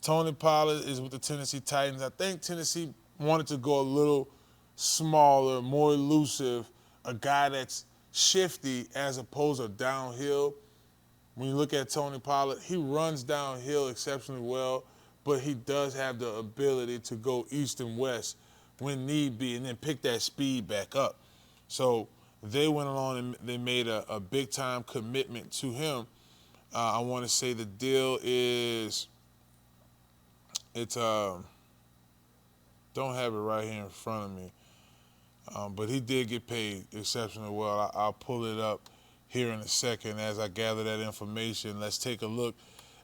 Tony Pollard is with the Tennessee Titans. I think Tennessee wanted to go a little smaller, more elusive, a guy that's shifty as opposed to downhill. When you look at Tony Pollard, he runs downhill exceptionally well, but he does have the ability to go east and west when need be and then pick that speed back up. So they went along and they made a big-time commitment to him. I want to say the deal is, don't have it right here in front of me, but he did get paid exceptionally well. I'll pull it up here in a second as I gather that information. Let's take a look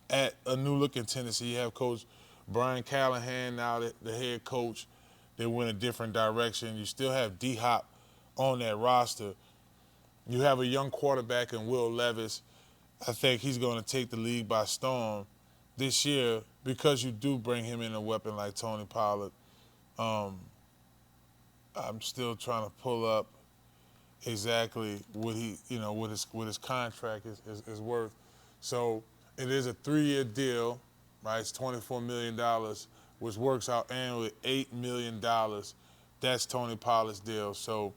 at a new look in Tennessee. You have Coach Brian Callahan now, the head coach. They went a different direction. You still have D-Hop on that roster. You have a young quarterback in Will Levis. I think he's going to take the league by storm this year because you do bring him in a weapon like Tony Pollard. I'm still trying to pull up exactly what what his contract is worth. So it is a 3-year deal, right? It's $24 million, which works out annually $8 million. That's Tony Pollard's deal. So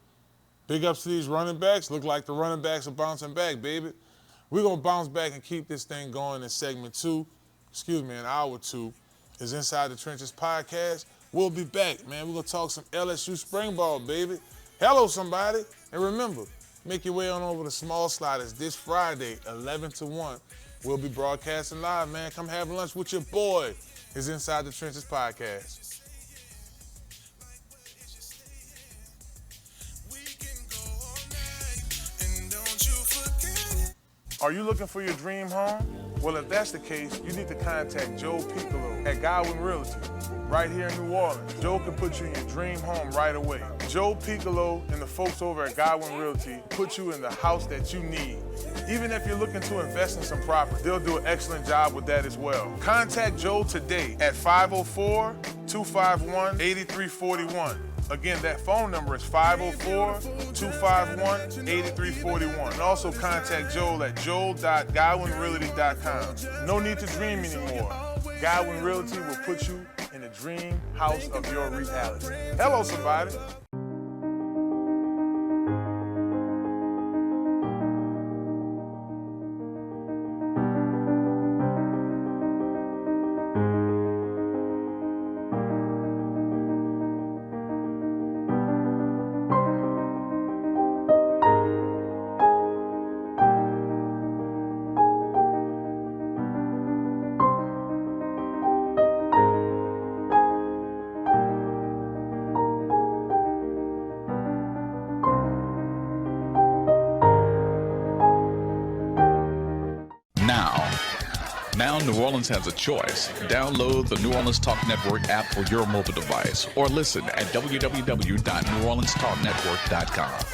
big ups to these running backs. Look like the running backs are bouncing back, baby. We're going to bounce back and keep this thing going in segment 2. In hour 2. Is Inside the Trenches podcast. We'll be back, man. We're going to talk some LSU spring ball, baby. Hello, somebody. And remember, make your way on over to Small Sliders this Friday, 11 to 1. We'll be broadcasting live, man. Come have lunch with your boy. It's Inside the Trenches podcast. Are you looking for your dream home? Well, if that's the case, you need to contact Joe Picolo at Godwyn Realty, right here in New Orleans. Joe can put you in your dream home right away. Joe Picolo and the folks over at Godwyn Realty put you in the house that you need. Even if you're looking to invest in some property, they'll do an excellent job with that as well. Contact Joe today at 504-251-8341. Again, that phone number is 504-251-8341. And also contact Joel at joel.godwynrealty.com. No need to dream anymore. Godwyn Realty will put you in the dream house of your reality. Hello, somebody. Now New Orleans has a choice. Download the New Orleans Talk Network app for your mobile device or listen at www.neworleanstalknetwork.com.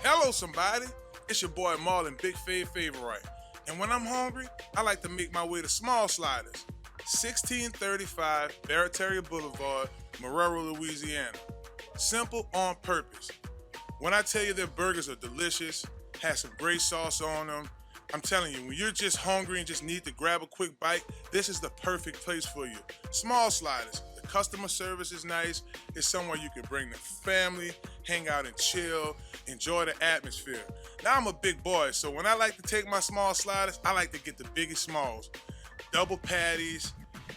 Hello, somebody. It's your boy Marlon, Blvd Favorite. And when I'm hungry, I like to make my way to Small Sliders, 1635 Barataria Boulevard, Marrero, Louisiana. Simple on purpose. When I tell you their burgers are delicious, have some great sauce on them, I'm telling you, when you're just hungry and just need to grab a quick bite, this is the perfect place for you. Small Sliders. The customer service is nice. It's somewhere you can bring the family, hang out and chill, enjoy the atmosphere. Now I'm a big boy, so when I like to take my Small Sliders, I like to get the biggest smalls. Double patties,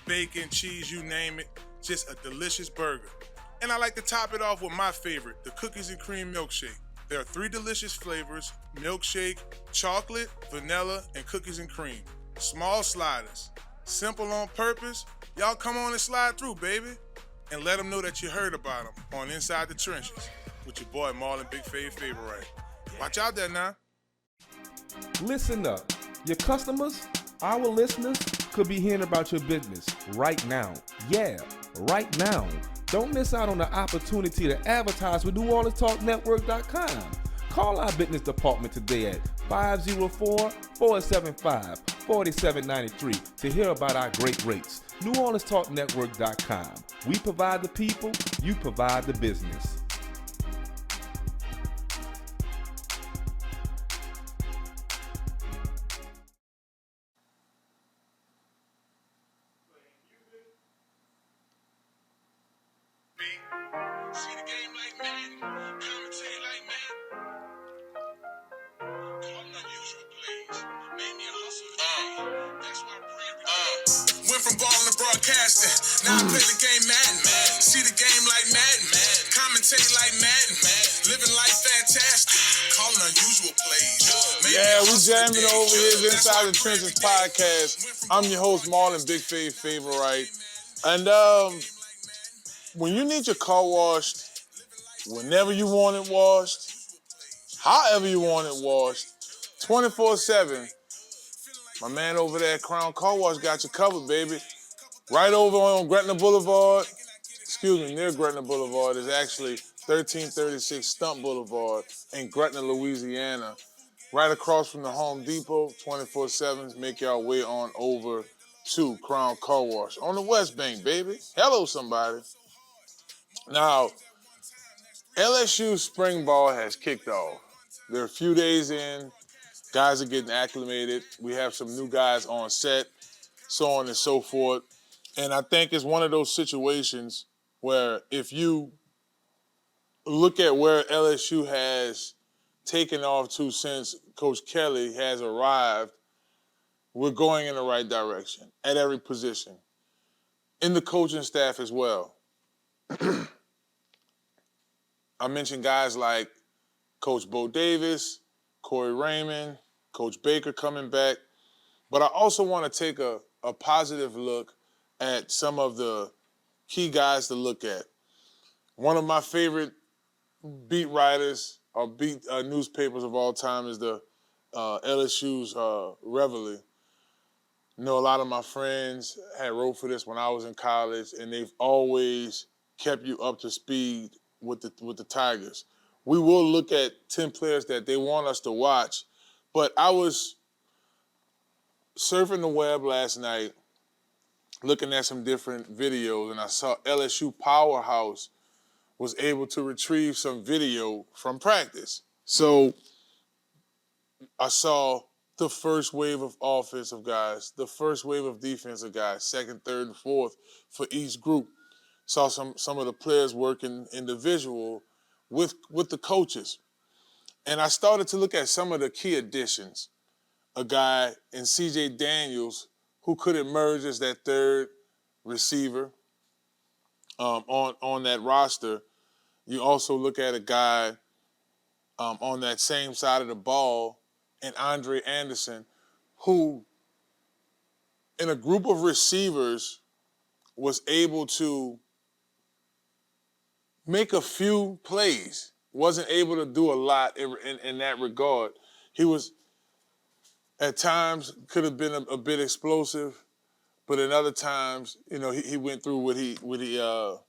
bacon, cheese, you name it. Just a delicious burger. And I like to top it off with my favorite, the cookies and cream milkshake. There are 3 delicious flavors: milkshake, chocolate, vanilla, and cookies and cream. Small Sliders. Simple on purpose. Y'all come on and slide through, baby. And let them know that you heard about them on Inside the Trenches with your boy Marlon, Blvd Favorite. Watch out there now. Listen up. Your customers, our listeners, could be hearing about your business right now. Yeah, right now. Don't miss out on the opportunity to advertise with NewOrleansTalkNetwork.com. Call our business department today at 504-475-4793 to hear about our great rates. NewOrleansTalkNetwork.com. We provide the people, you provide the business. See the game like Madden, commentate like Madden. Calling unusual plays, made me a hustle today. That's why went from balling to broadcasting, now I play the game Madden. See the game like Madden, commentate like Madden. Living life fantastic, calling unusual plays. Yeah, we jamming over here Inside the Trenches podcast. I'm your host, Marlon, Blvd Favorite. And when you need your car washed, whenever you want it washed, however you want it washed, 24/7, my man over there at Crown Car Wash got you covered, baby. Right over on Gretna Boulevard, near Gretna Boulevard is actually 1336 Stumpf Boulevard in Gretna, Louisiana. Right across from the Home Depot, 24/7. Make your way on over to Crown Car Wash on the West Bank, baby. Hello, somebody. Now, LSU spring ball has kicked off. They're a few days in. Guys are getting acclimated. We have some new guys on set, so on and so forth. And I think it's one of those situations where if you look at where LSU has taken off to since Coach Kelly has arrived, we're going in the right direction at every position. In the coaching staff as well. I mentioned guys like Coach Bo Davis, Corey Raymond, Coach Baker coming back. But I also want to take a positive look at some of the key guys to look at. One of my favorite beat writers or beat newspapers of all time is the LSU's Reveille. You know, a lot of my friends had wrote for this when I was in college, and they've always kept you up to speed with the Tigers. We will look at 10 players that they want us to watch, but I was surfing the web last night, looking at some different videos, and I saw LSU Powerhouse was able to retrieve some video from practice. So I saw the first wave of offensive guys, the first wave of defensive guys, second, third, and fourth for each group. Saw some of the players working individual with the coaches. And I started to look at some of the key additions. A guy in C.J. Daniels who could emerge as that third receiver on that roster. You also look at a guy on that same side of the ball, and Andre Anderson, who in a group of receivers was able to make a few plays, wasn't able to do a lot in that regard. He was, at times, could have been a bit explosive, but in other times, you know, he went through what he had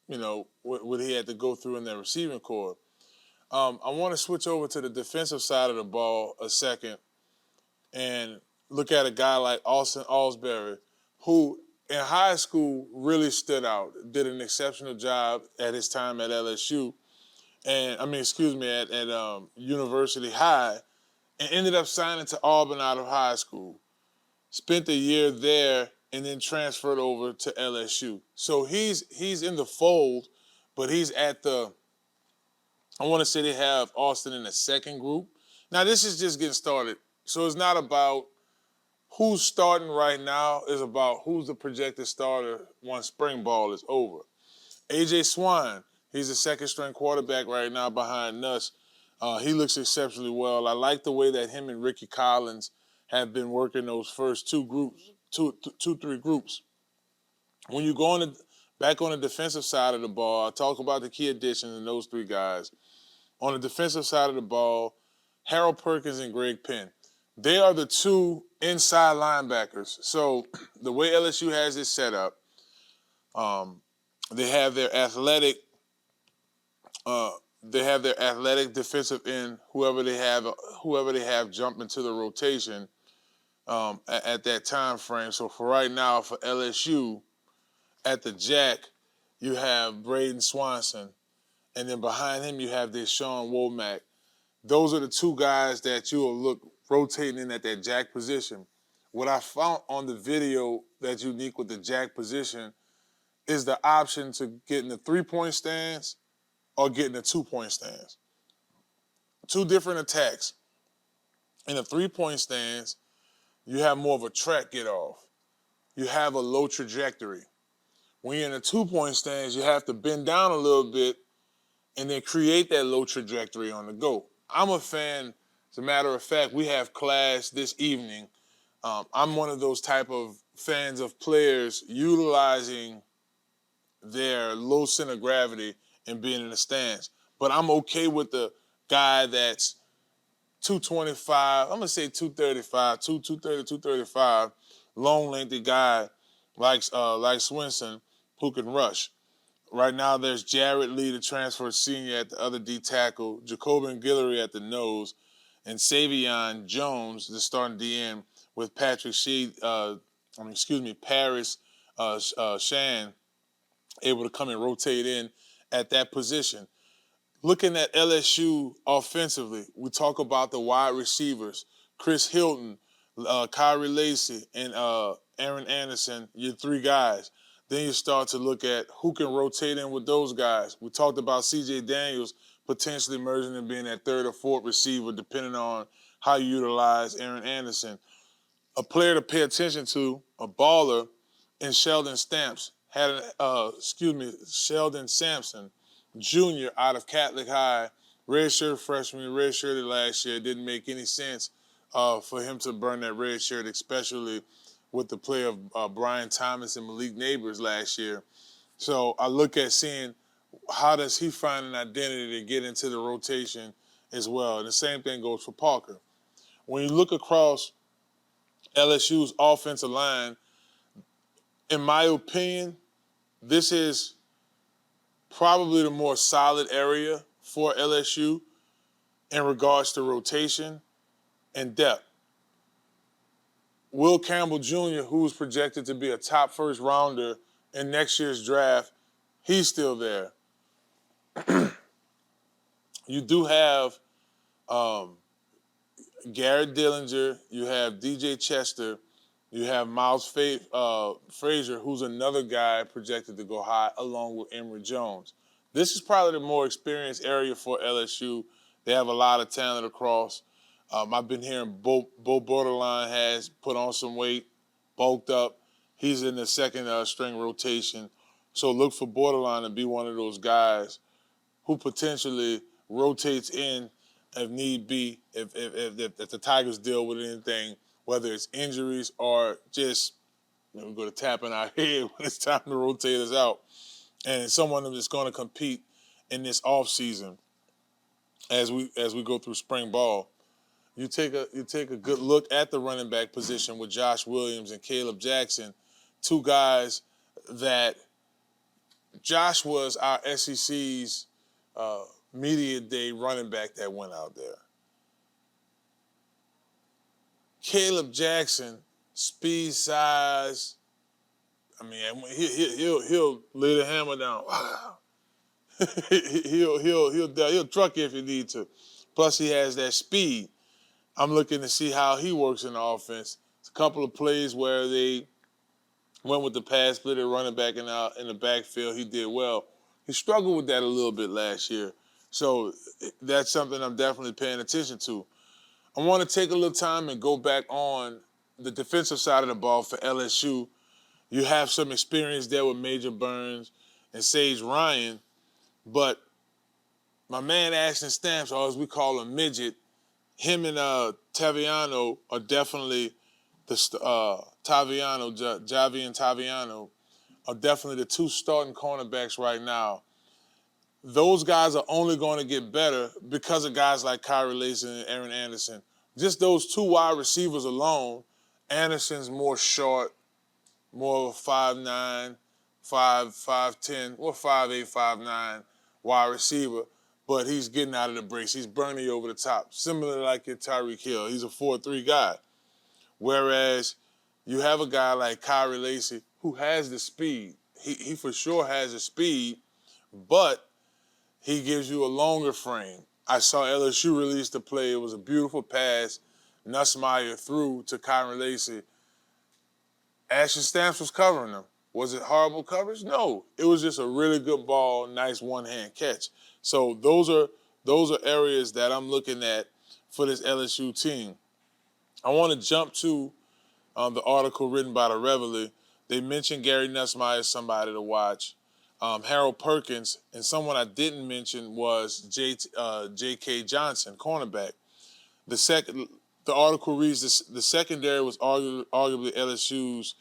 to go through in that receiving corps. I want to switch over to the defensive side of the ball a second and look at a guy like Austin Alsbury, who in high school really stood out, did an exceptional job at his time at LSU, at University High, and ended up signing to Auburn out of high school. Spent a year there and then transferred over to LSU. So he's in the fold, but he's at the, I want to say they have Austin in the second group. Now, this is just getting started. So it's not about who's starting right now. It's about who's the projected starter once spring ball is over. A.J. Swan, he's the second-string quarterback right now behind us. He looks exceptionally well. I like the way that him and Ricky Collins have been working those first three groups. When you go back on the defensive side of the ball, I talk about the key additions in those three guys. On the defensive side of the ball, Harold Perkins and Greg Penn. They are the two inside linebackers. So the way LSU has it set up, they have their athletic defensive end, whoever they have jump into the rotation at that time frame. So for right now, for LSU, at the jack, you have Braden Swanson, and then behind him you have Deshaun Womack. Those are the two guys that you will look rotating in at that jack position. What I found on the video that's unique with the jack position is the option to get in the three-point stance or get in the two-point stance. Two different attacks. In a three-point stance, you have more of a track get-off. You have a low trajectory. When you're in a two-point stance, you have to bend down a little bit and then create that low trajectory on the go. I'm a fan. As a matter of fact, we have class this evening. I'm one of those type of fans of players utilizing their low center of gravity and being in a stance. But I'm okay with the guy that's 225, I'm going to say 235, 230, 235, long-lengthy guy like Swinson who can rush. Right now, there's Jared Lee, the transfer senior, at the other D tackle, Jacobin Guillory at the nose, and Savion Jones, the starting DN, with Paris Shan able to come and rotate in at that position. Looking at LSU offensively, we talk about the wide receivers, Chris Hilton, Kyrie Lacey, and Aaron Anderson, your three guys. Then you start to look at who can rotate in with those guys. We talked about C.J. Daniels potentially emerging and being that third or fourth receiver, depending on how you utilize Aaron Anderson. A player to pay attention to, a baller, in Sheldon Sampson Jr. out of Catholic High, redshirt freshman, redshirted last year. It didn't make any sense for him to burn that red shirt, especially with the play of Brian Thomas and Malik Neighbors last year. So I look at seeing how does he find an identity to get into the rotation as well. And the same thing goes for Parker. When you look across LSU's offensive line, in my opinion, this is probably the more solid area for LSU in regards to rotation and depth. Will Campbell Jr., who's projected to be a top first rounder in next year's draft, he's still there. You do have Garrett Dillinger, you have DJ Chester, you have Miles Frazier, who's another guy projected to go high, along with Emory Jones. This is probably the more experienced area for LSU. They have a lot of talent across. I've been hearing Bo Borderline has put on some weight, bulked up. He's in the second string rotation. So look for Borderline to be one of those guys who potentially rotates in if need be, if the Tigers deal with anything, whether it's injuries or just we're going to tap in our head when it's time to rotate us out. And it's someone that's going to compete in this offseason as we go through spring ball. You take a good look at the running back position with Josh Williams and Caleb Jackson, two guys that Josh was our SEC's media day running back that went out there. Caleb Jackson, speed, size. I mean, he'll lay the hammer down. Wow. he'll truck you if you need to. Plus, he has that speed. I'm looking to see how he works in the offense. It's a couple of plays where they went with the pass split at running back and out in the backfield. He did well. He struggled with that a little bit last year. So that's something I'm definitely paying attention to. I want to take a little time and go back on the defensive side of the ball for LSU. You have some experience there with Major Burns and Sage Ryan, but my man Ashton Stumpf, or as we call him, Midget, him and Taviano are definitely Javian Taviano are definitely the two starting cornerbacks right now. Those guys are only going to get better because of guys like Kyrie Lacey and Aaron Anderson. Just those two wide receivers alone. Anderson's more short, more of a 5'9", 5'10", or 5'8", 5'9" wide receiver, but he's getting out of the breaks. He's burning you over the top, similar like your Tyreek Hill. He's a 4'3" guy. Whereas you have a guy like Kyrie Lacey who has the speed. He for sure has the speed, but he gives you a longer frame. I saw LSU release the play. It was a beautiful pass. Nussmeier threw to Kyrie Lacey. Ashton Stumpf was covering him. Was it horrible coverage? No. It was just a really good ball, nice one-hand catch. So those are areas that I'm looking at for this LSU team. I want to jump to the article written by the Reveille. They mentioned Gary Nussmeier as somebody to watch. Harold Perkins, and someone I didn't mention was J.K. Johnson, cornerback. The article reads, the secondary was arguably LSU's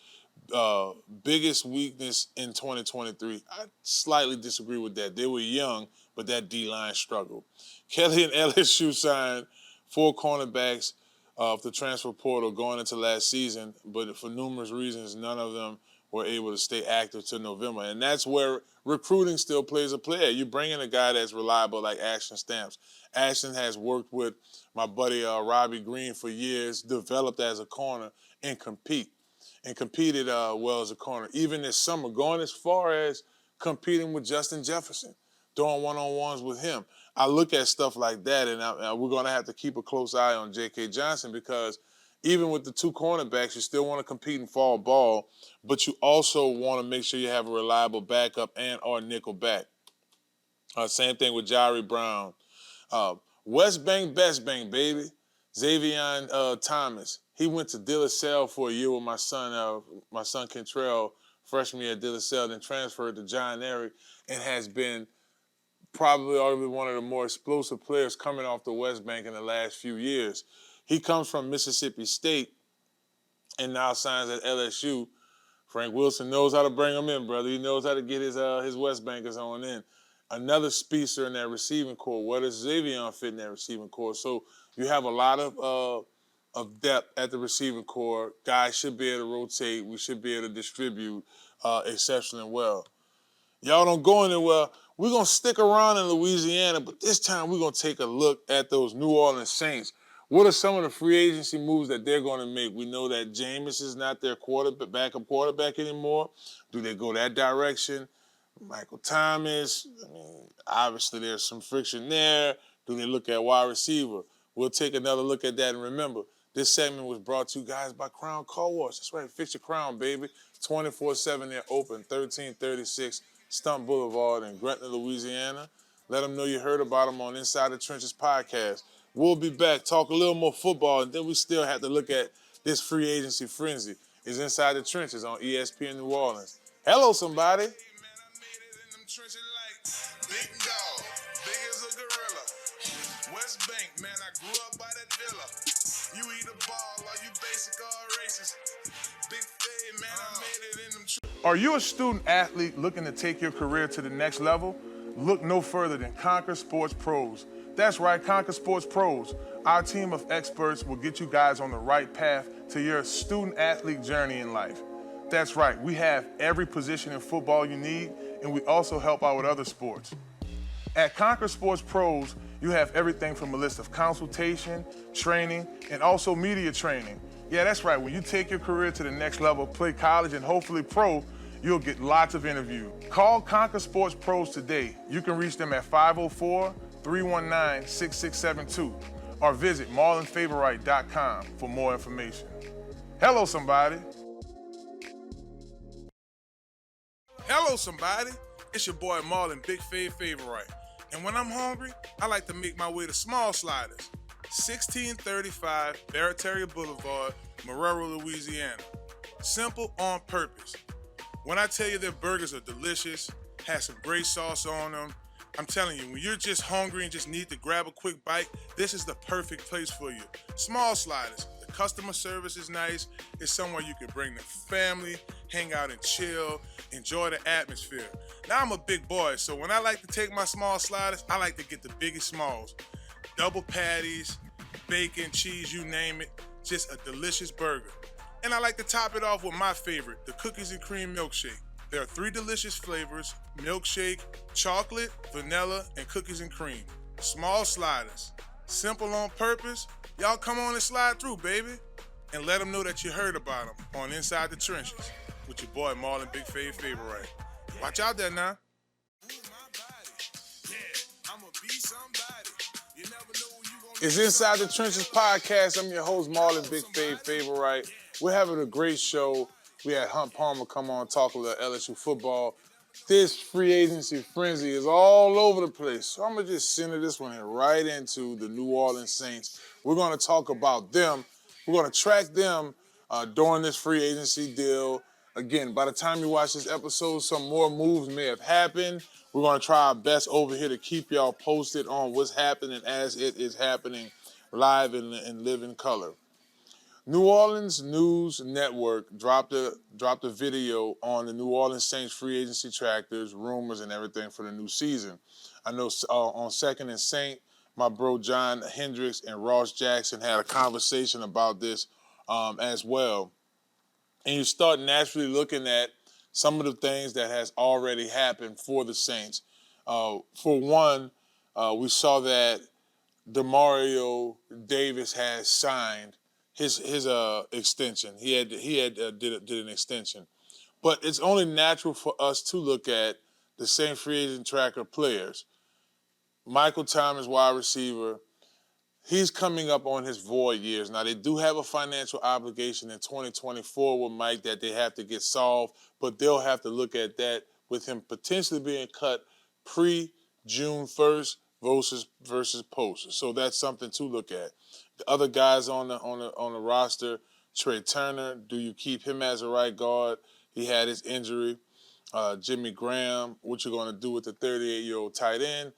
biggest weakness in 2023. I slightly disagree with that. They were young, but that D-line struggled. Kelly and LSU signed 4 cornerbacks of the transfer portal going into last season, but for numerous reasons, none of them were able to stay active to November. And that's where recruiting still plays a play. You bring in a guy that's reliable like Ashton Stamps. Ashton has worked with my buddy Robbie Green for years, developed as a corner, and competed well as a corner. Even this summer, going as far as competing with Justin Jefferson, doing one-on-ones with him. I look at stuff like that, and we're going to have to keep a close eye on J.K. Johnson, because even with the two cornerbacks, you still want to compete and fall ball, but you also want to make sure you have a reliable backup and or nickel back. Same thing with Jari Brown. West Bank, Best Bank, baby. Xavion Thomas. He went to De La Salle for a year with my son Kentrell, freshman year at De La Salle, then transferred to John Eric, and has been probably arguably one of the more explosive players coming off the West Bank in the last few years. He comes from Mississippi State and now signs at LSU. Frank Wilson knows how to bring him in, brother. He knows how to get his West Bankers on in. Another speedster in that receiving core. Where does Xavion fit in that receiving core? So you have a lot of depth at the receiving core. Guys should be able to rotate. We should be able to distribute exceptionally well. Y'all don't go anywhere. We're going to stick around in Louisiana, but this time we're going to take a look at those New Orleans Saints. What are some of the free agency moves that they're going to make? We know that Jameis is not their backup quarterback anymore. Do they go that direction? Michael Thomas, obviously there's some friction there. Do they look at wide receiver? We'll take another look at that. And remember, this segment was brought to you guys by Crown Car Wash. That's right, fix your crown, baby. 24/7, they're open, 1336 Stumpf Boulevard in Gretna, Louisiana. Let them know you heard about them on Inside the Trenches podcast. We'll be back, talk a little more football, and then we still have to look at this free agency frenzy. It's Inside the Trenches on ESPN New Orleans. Hello, somebody. Big dog, big as a gorilla. West Bank, man, I grew up by that villa. You eat a ball, are you basic or racist? Big fade, man, I made it in them. Are you a student athlete looking to take your career to the next level? Look no further than Conquer Sports Pros. That's right, Conquer Sports Pros. Our team of experts will get you guys on the right path to your student athlete journey in life. That's right, we have every position in football you need, and we also help out with other sports. At Conquer Sports Pros, you have everything from a list of consultation, training, and also media training. Yeah, that's right, when you take your career to the next level, play college and hopefully pro, you'll get lots of interviews. Call Conquer Sports Pros today. You can reach them at 504-319-6672 or visit marlonfavorite.com for more information. Hello, somebody. Hello, somebody. It's your boy Marlon, Big Favorite. And when I'm hungry, I like to make my way to Small Sliders, 1635 Barataria Boulevard, Marrero, Louisiana. Simple on purpose. When I tell you their burgers are delicious, have some great sauce on them, I'm telling you, when you're just hungry and just need to grab a quick bite, this is the perfect place for you. Small Sliders. The customer service is nice. It's somewhere you can bring the family, hang out and chill, enjoy the atmosphere. Now I'm a big boy, so when I like to take my Small Sliders, I like to get the biggest smalls. Double patties, bacon, cheese, you name it. Just a delicious burger. And I like to top it off with my favorite, the cookies and cream milkshake. There are 3 delicious flavors: milkshake, chocolate, vanilla, and cookies and cream. Small Sliders. Simple on purpose. Y'all come on and slide through, baby. And let them know that you heard about them on Inside the Trenches with your boy Marlon, Big Favorite. Watch out there now. It's Inside the Trenches podcast. I'm your host, Marlon, Big Favorite. We're having a great show. We had Hunt Palmer come on and talk a little LSU football. This free agency frenzy is all over the place. So I'm going to just center this one right into the New Orleans Saints. We're going to talk about them. We're going to track them during this free agency deal. Again, by the time you watch this episode, some more moves may have happened. We're going to try our best over here to keep y'all posted on what's happening as it is happening live in living color. New Orleans News Network dropped a video on the New Orleans Saints free agency trackers, rumors, and everything for the new season. I know on Second and Saint, my bro John Hendricks and Ross Jackson had a conversation about this as well. And you start naturally looking at some of the things that has already happened for the Saints. For one, we saw that Demario Davis has signed his extension. He did an extension, but it's only natural for us to look at the same free agent tracker players. Michael Thomas, wide receiver, he's coming up on his void years. Now, they do have a financial obligation in 2024 with Mike that they have to get solved, but they'll have to look at that with him potentially being cut pre-June 1st versus post. So that's something to look at. The other guys on the roster, Trey Turner, do you keep him as a right guard? He had his injury. Jimmy Graham, what you're going to do with the 38-year-old tight end?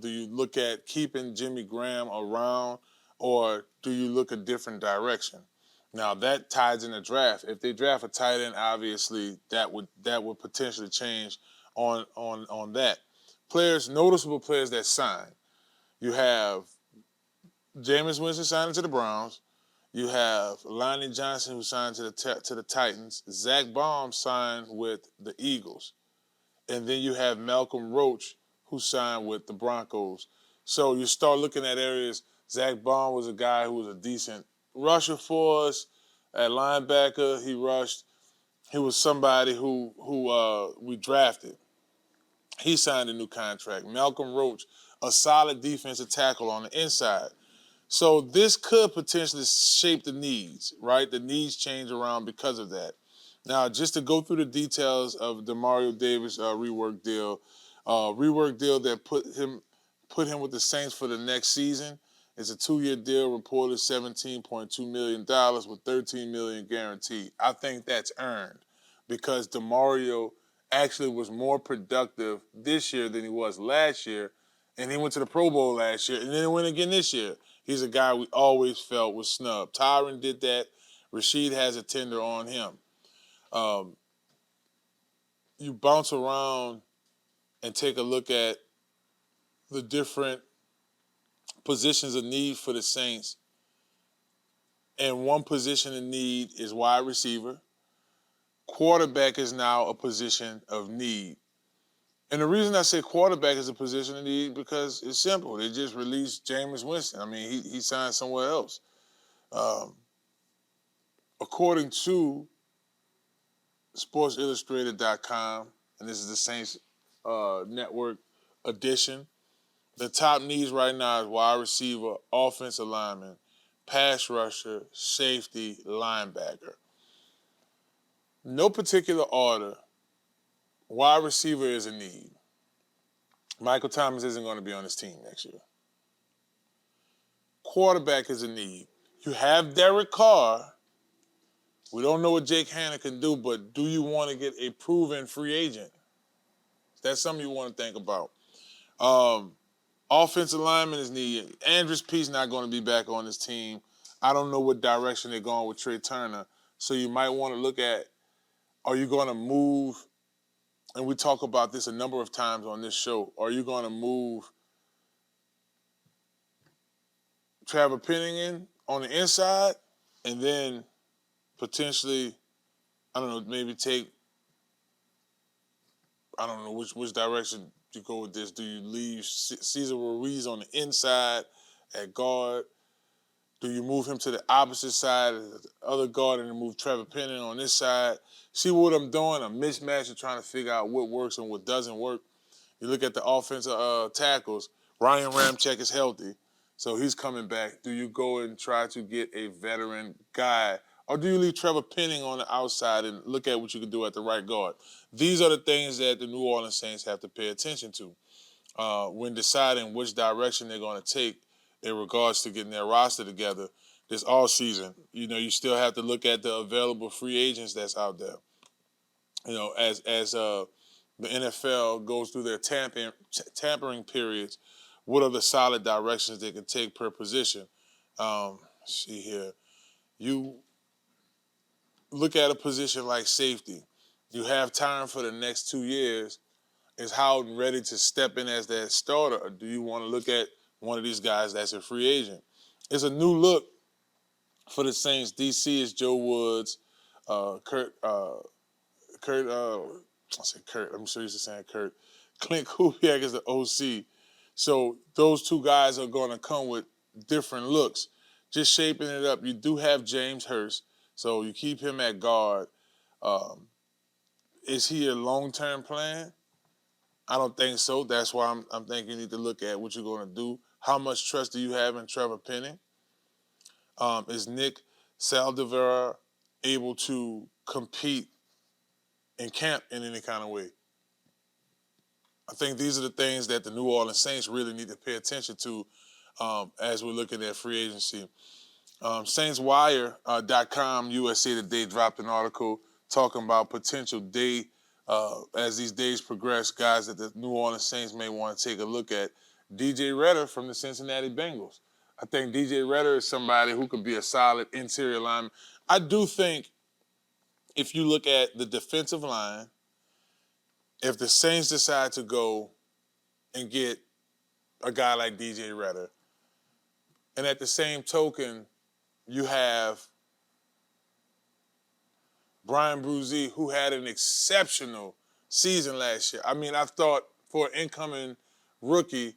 Do you look at keeping Jimmy Graham around, or do you look a different direction? Now that ties in the draft. If they draft a tight end, obviously that would potentially change on that. Noticeable players that sign. You have Jameis Winston signing to the Browns. You have Lonnie Johnson, who signed to the Titans. Zach Baum signed with the Eagles. And then you have Malcolm Roach, who signed with the Broncos. So you start looking at areas. Zach Baum was a guy who was a decent rusher for us. At linebacker, he rushed. He was somebody who we drafted. He signed a new contract. Malcolm Roach, a solid defensive tackle on the inside. So this could potentially shape the needs, right? The needs change around because of that. Now, just to go through the details of Demario Davis rework deal that put him with the Saints for the next season. It's a 2-year deal, reported $17.2 million with $13 million guaranteed. I think that's earned because Demario actually was more productive this year than he was last year, and he went to the Pro Bowl last year, and then he went again this year. He's a guy we always felt was snubbed. Tyron did that. Rashid has a tender on him. You bounce around and take a look at the different positions of need for the Saints. And one position of need is wide receiver. Quarterback is now a position of need. And the reason I say quarterback is a position of need because it's simple. They just released Jameis Winston. I mean, he signed somewhere else. According to SportsIllustrated.com, and this is the Saints Network edition, the top needs right now is wide receiver, offensive lineman, pass rusher, safety, linebacker. No particular order. Wide receiver is a need. Michael Thomas isn't going to be on this team next year. Quarterback is a need. You have Derek Carr. We don't know what Jake Hanna can do, but do you want to get a proven free agent? That's something you want to think about. Offensive lineman is needed. Andrus Pete's not going to be back on this team. I don't know what direction they're going with Trey Turner. So you might want to look at, are you going to move, and we talk about this a number of times on this show, are you going to move Trevor Penning on the inside and then potentially, I don't know, maybe take, I don't know which direction you go with this. Do you leave Cesar Ruiz on the inside at guard? Do you move him to the opposite side as the other guard and then move Trevor Penning on this side? See what I'm doing? A mismatch and trying to figure out what works and what doesn't work. You look at the offensive tackles. Ryan Ramczyk is healthy, so he's coming back. Do you go and try to get a veteran guy, or do you leave Trevor Penning on the outside and look at what you can do at the right guard? These are the things that the New Orleans Saints have to pay attention to when deciding which direction they're going to take in regards to getting their roster together this offseason. You know, you still have to look at the available free agents that's out there. You know, as the NFL goes through their tampering periods, what are the solid directions they can take per position? Let's see here. You look at a position like safety. You have time for the next 2 years. Is Howden ready to step in as that starter, or do you want to look at one of these guys that's a free agent? It's a new look for the Saints. DC is Joe Woods, I'm sure he's saying Kurt. Clint Kubiak is the OC. So those two guys are going to come with different looks. Just shaping it up. You do have James Hurst, so you keep him at guard. Is he a long-term plan? I don't think so. That's why I'm thinking you need to look at what you're going to do. How much trust do you have in Trevor Penning? Is Nick Saldivera able to compete in camp in any kind of way? I think these are the things that the New Orleans Saints really need to pay attention to as we're looking at free agency. SaintsWire.com USA Today dropped an article talking about potential day, as these days progress, guys that the New Orleans Saints may want to take a look at. DJ Redder from the Cincinnati Bengals. I think DJ Redder is somebody who could be a solid interior lineman. I do think if you look at the defensive line, if the Saints decide to go and get a guy like DJ Redder, and at the same token, you have Brian Bruzy, who had an exceptional season last year. I mean, I thought for an incoming rookie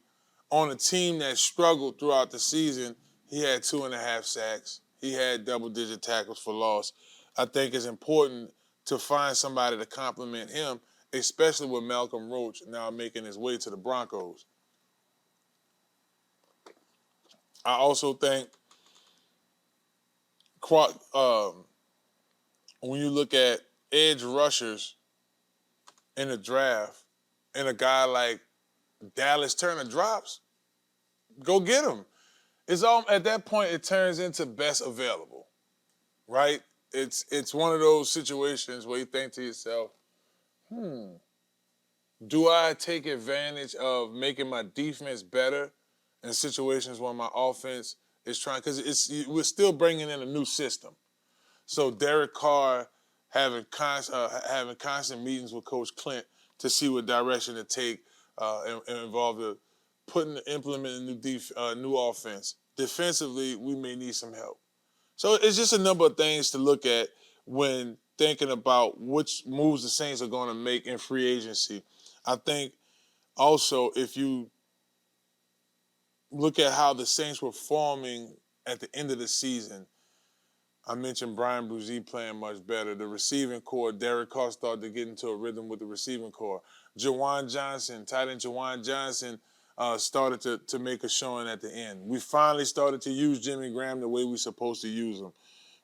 on a team that struggled throughout the season, he had 2.5 sacks. He had double-digit tackles for loss. I think it's important to find somebody to complement him, especially with Malcolm Roach now making his way to the Broncos. I also think when you look at edge rushers in the draft and a guy like Dallas Turner drops, go get him. It's all at that point it turns into best available, right? It's one of those situations where you think to yourself, do I take advantage of making my defense better in situations where my offense is trying? Because we're still bringing in a new system. So Derek Carr having constant meetings with Coach Clint to see what direction to take and involve implementing a new offense. Defensively, we may need some help. So it's just a number of things to look at when thinking about which moves the Saints are going to make in free agency. I think also if you look at how the Saints were forming at the end of the season, I mentioned Brian Bruzy playing much better. The receiving core, Derek Carr started to get into a rhythm with the receiving core. Jawan Johnson, tight end Jawan Johnson, started to make a showing at the end. We finally started to use Jimmy Graham the way we're supposed to use him.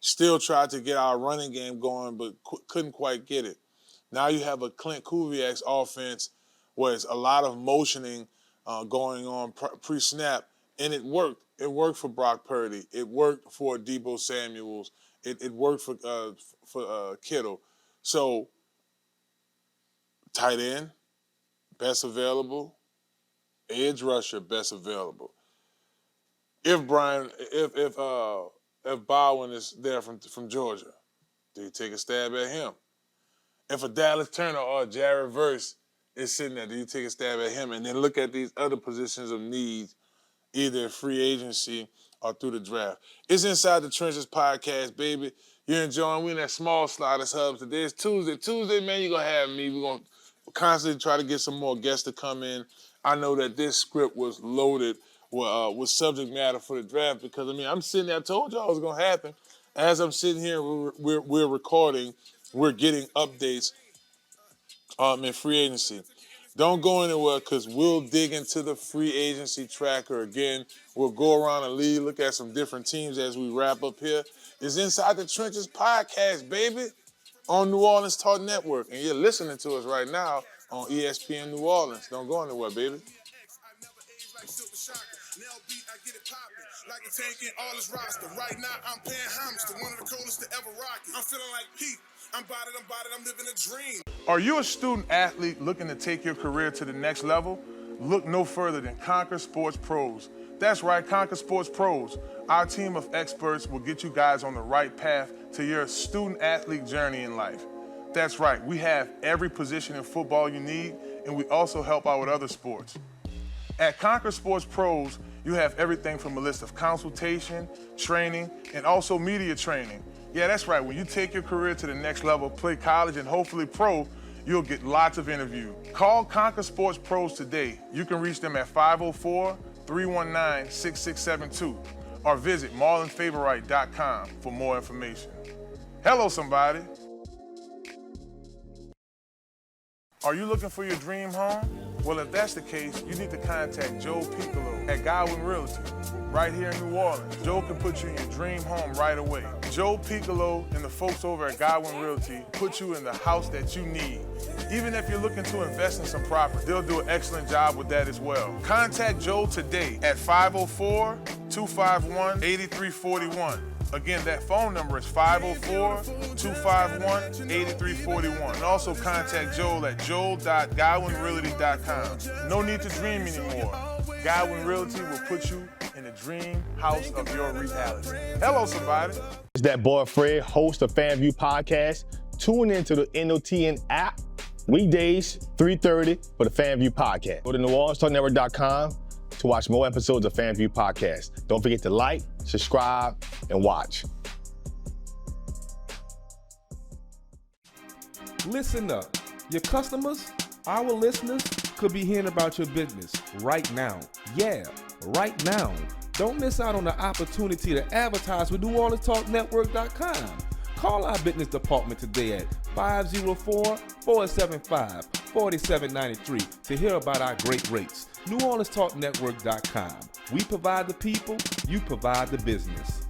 Still tried to get our running game going, but couldn't quite get it. Now you have a Clint Kubiak's offense where it's a lot of motioning going on pre-snap, and it worked. It worked for Brock Purdy. It worked for Deebo Samuels. It worked for Kittle. So, tight end, best available. Edge rusher, best available. If Bowen is there from Georgia, do you take a stab at him? If a Dallas Turner or a Jared Verse is sitting there, do you take a stab at him? And then look at these other positions of need, either free agency or through the draft. It's Inside the Trenches podcast, baby. You're enjoying. We in that Small Sliders Hub today. It's Tuesday. Tuesday, man, you're going to have me. We're going to constantly try to get some more guests to come in. I know that this script was loaded with subject matter for the draft because, I mean, I'm sitting there. I told y'all it was going to happen. As I'm sitting here, we're recording. We're getting updates in free agency. Don't go anywhere because we'll dig into the free agency tracker again. We'll go around the league, look at some different teams as we wrap up here. It's Inside the Trenches podcast, baby, on New Orleans Talk Network. And you're listening to us right now on ESPN New Orleans. Don't go anywhere, baby. Like a tank in all his roster. Right now, I'm paying homage to one of the coolest to ever rock it. I'm feeling like Pete. I'm living a dream. Are you a student athlete looking to take your career to the next level? Look no further than Conquer Sports Pros. That's right, Conquer Sports Pros. Our team of experts will get you guys on the right path to your student athlete journey in life. That's right, we have every position in football you need, and we also help out with other sports. At Conquer Sports Pros, you have everything from a list of consultation, training, and also media training. Yeah, that's right. When you take your career to the next level, play college and hopefully pro, you'll get lots of interviews. Call Conquer Sports Pros today. You can reach them at 504-319-6672 or visit marlonfavorite.com for more information. Hello, somebody. Are you looking for your dream home? Well, if that's the case, you need to contact Joe Picolo at Godwyn Realty, right here in New Orleans. Joe can put you in your dream home right away. Joe Picolo and the folks over at Godwyn Realty put you in the house that you need. Even if you're looking to invest in some property, they'll do an excellent job with that as well. Contact Joe today at 504-251-8341. Again, that phone number is 504-251-8341. And also contact Joel at joel.godwynrealty.com. No need to dream anymore. Godwyn Realty will put you in the dream house of your reality. Hello, somebody. It's that boy Fred, host of FanView Podcast. Tune into the NOTN app weekdays, 3:30 for the FanView Podcast. Go to NewOrleansTalkNetwork.com to watch more episodes of FanView Podcast. Don't forget to like, subscribe, and watch. Listen up. Your customers, our listeners, could be hearing about your business right now. Yeah, right now. Don't miss out on the opportunity to advertise with NewOrleansTalkNetwork.com. Call our business department today at 504-475-4793 to hear about our great rates. NewOrleansTalkNetwork.com. We provide the people, you provide the business.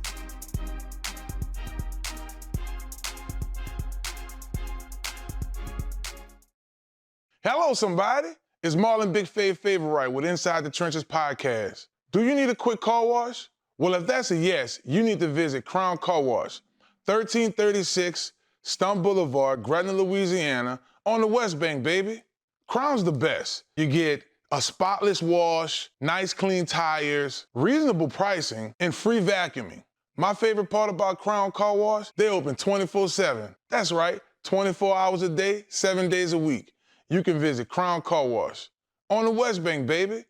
Hello, somebody. It's Marlon Big Favorite with Inside the Trenches Podcast. Do you need a quick car wash? Well, if that's a yes, you need to visit Crown Car Wash, 1336 Stumpf Boulevard, Gretna, Louisiana, on the West Bank, baby. Crown's the best. You get a spotless wash, nice clean tires, reasonable pricing, and free vacuuming. My favorite part about Crown Car Wash, they open 24/7. That's right, 24 hours a day, 7 days a week. You can visit Crown Car Wash on the West Bank, baby,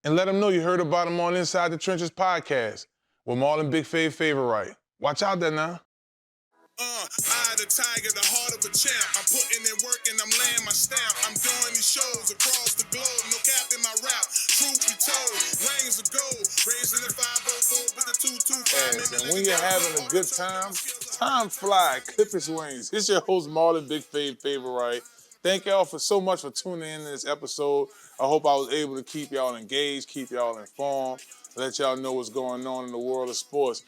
and let them know you heard about them on Inside the Trenches Podcast with Marlon Big Favorite. Watch out there now. I the tiger, the heart of a champ. I'm putting in work and I'm laying my stamp. I'm doing these shows across the globe. No cap in my rap. Truth be told, rings of gold. Raising the 504 with the 225. Yes, and when you're having a good time, time fly. Clip his wings. It's your host, Marlon Big Favorite. Thank y'all for so much for tuning in to this episode. I hope I was able to keep y'all engaged, keep y'all informed, let y'all know what's going on in the world of sports.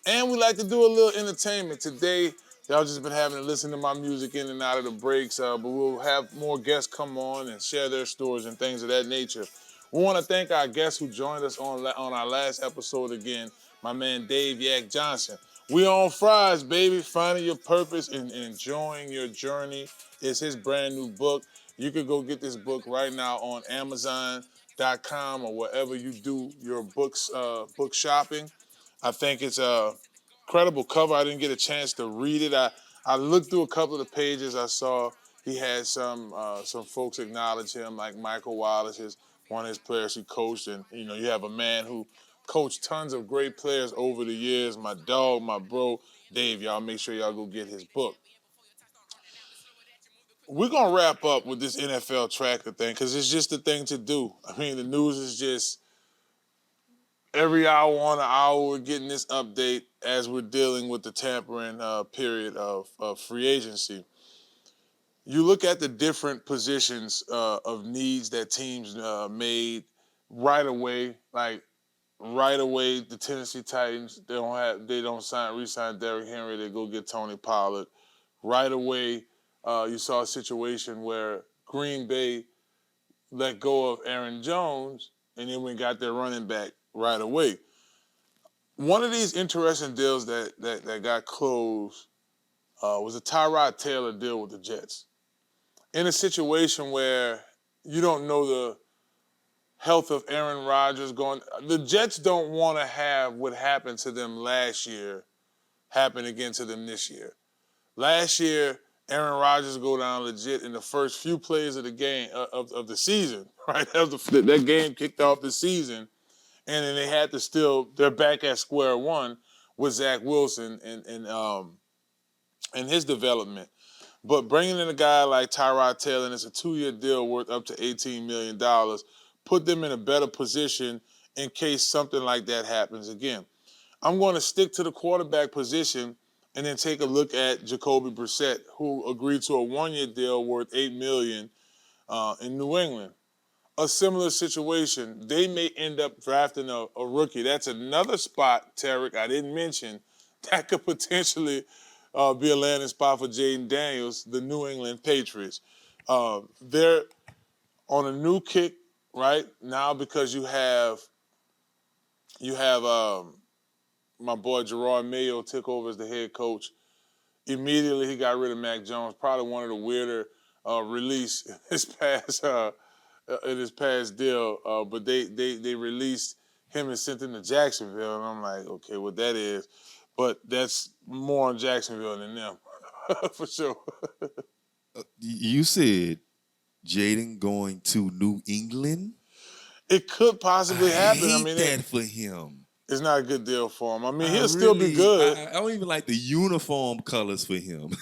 And we like to do a little entertainment. Today, y'all just been having to listen to my music in and out of the breaks, but we'll have more guests come on and share their stories and things of that nature. We want to thank our guests who joined us on our last episode again, my man Dave Yak Johnson. We on fries, baby. Finding your purpose and enjoying your journey is his brand new book. You could go get this book right now on Amazon.com or wherever you do your book shopping. I think it's a incredible cover. I didn't get a chance to read it. I looked through a couple of the pages. I saw he had some folks acknowledge him, like Michael Wallace, one of his players he coached. And, you know, you have a man who coached tons of great players over the years. My dog, my bro, Dave. Y'all make sure y'all go get his book. We're going to wrap up with this NFL tracker thing because it's just the thing to do. I mean, the news is just every hour on an hour we're getting this update as we're dealing with the tampering period of free agency. You look at the different positions of needs that teams made right away. Like right away, the Tennessee Titans they don't re-sign Derrick Henry. They go get Tony Pollard. Right away, you saw a situation where Green Bay let go of Aaron Jones, and then we got their running back right away. One of these interesting deals that got closed was a Tyrod Taylor deal with the Jets. In a situation where you don't know the health of Aaron Rodgers going, the Jets don't want to have what happened to them last year happen again to them this year. Last year, Aaron Rodgers go down legit in the first few plays of the game of the season, right? That game kicked off the season. And then they're back at square one with Zach Wilson and and his development. But bringing in a guy like Tyrod Taylor, and it's a 2-year deal worth up to $18 million, put them in a better position in case something like that happens again. I'm going to stick to the quarterback position and then take a look at Jacoby Brissett, who agreed to a 1-year deal worth $8 million in New England. A similar situation. They may end up drafting a rookie. That's another spot, Tarek, I didn't mention, that could potentially be a landing spot for Jaden Daniels, the New England Patriots. They're on a new kick right now because you have my boy Gerard Mayo took over as the head coach. Immediately he got rid of Mac Jones. Probably one of the weirder release in his past deal. But they released him and sent him to Jacksonville, and I'm like, okay, what that is. But that's more on Jacksonville than them, for sure. You said Jaden going to New England? It could possibly happen. I mean, that for him. It's not a good deal for him. I mean, he'll still be good. I don't even like the uniform colors for him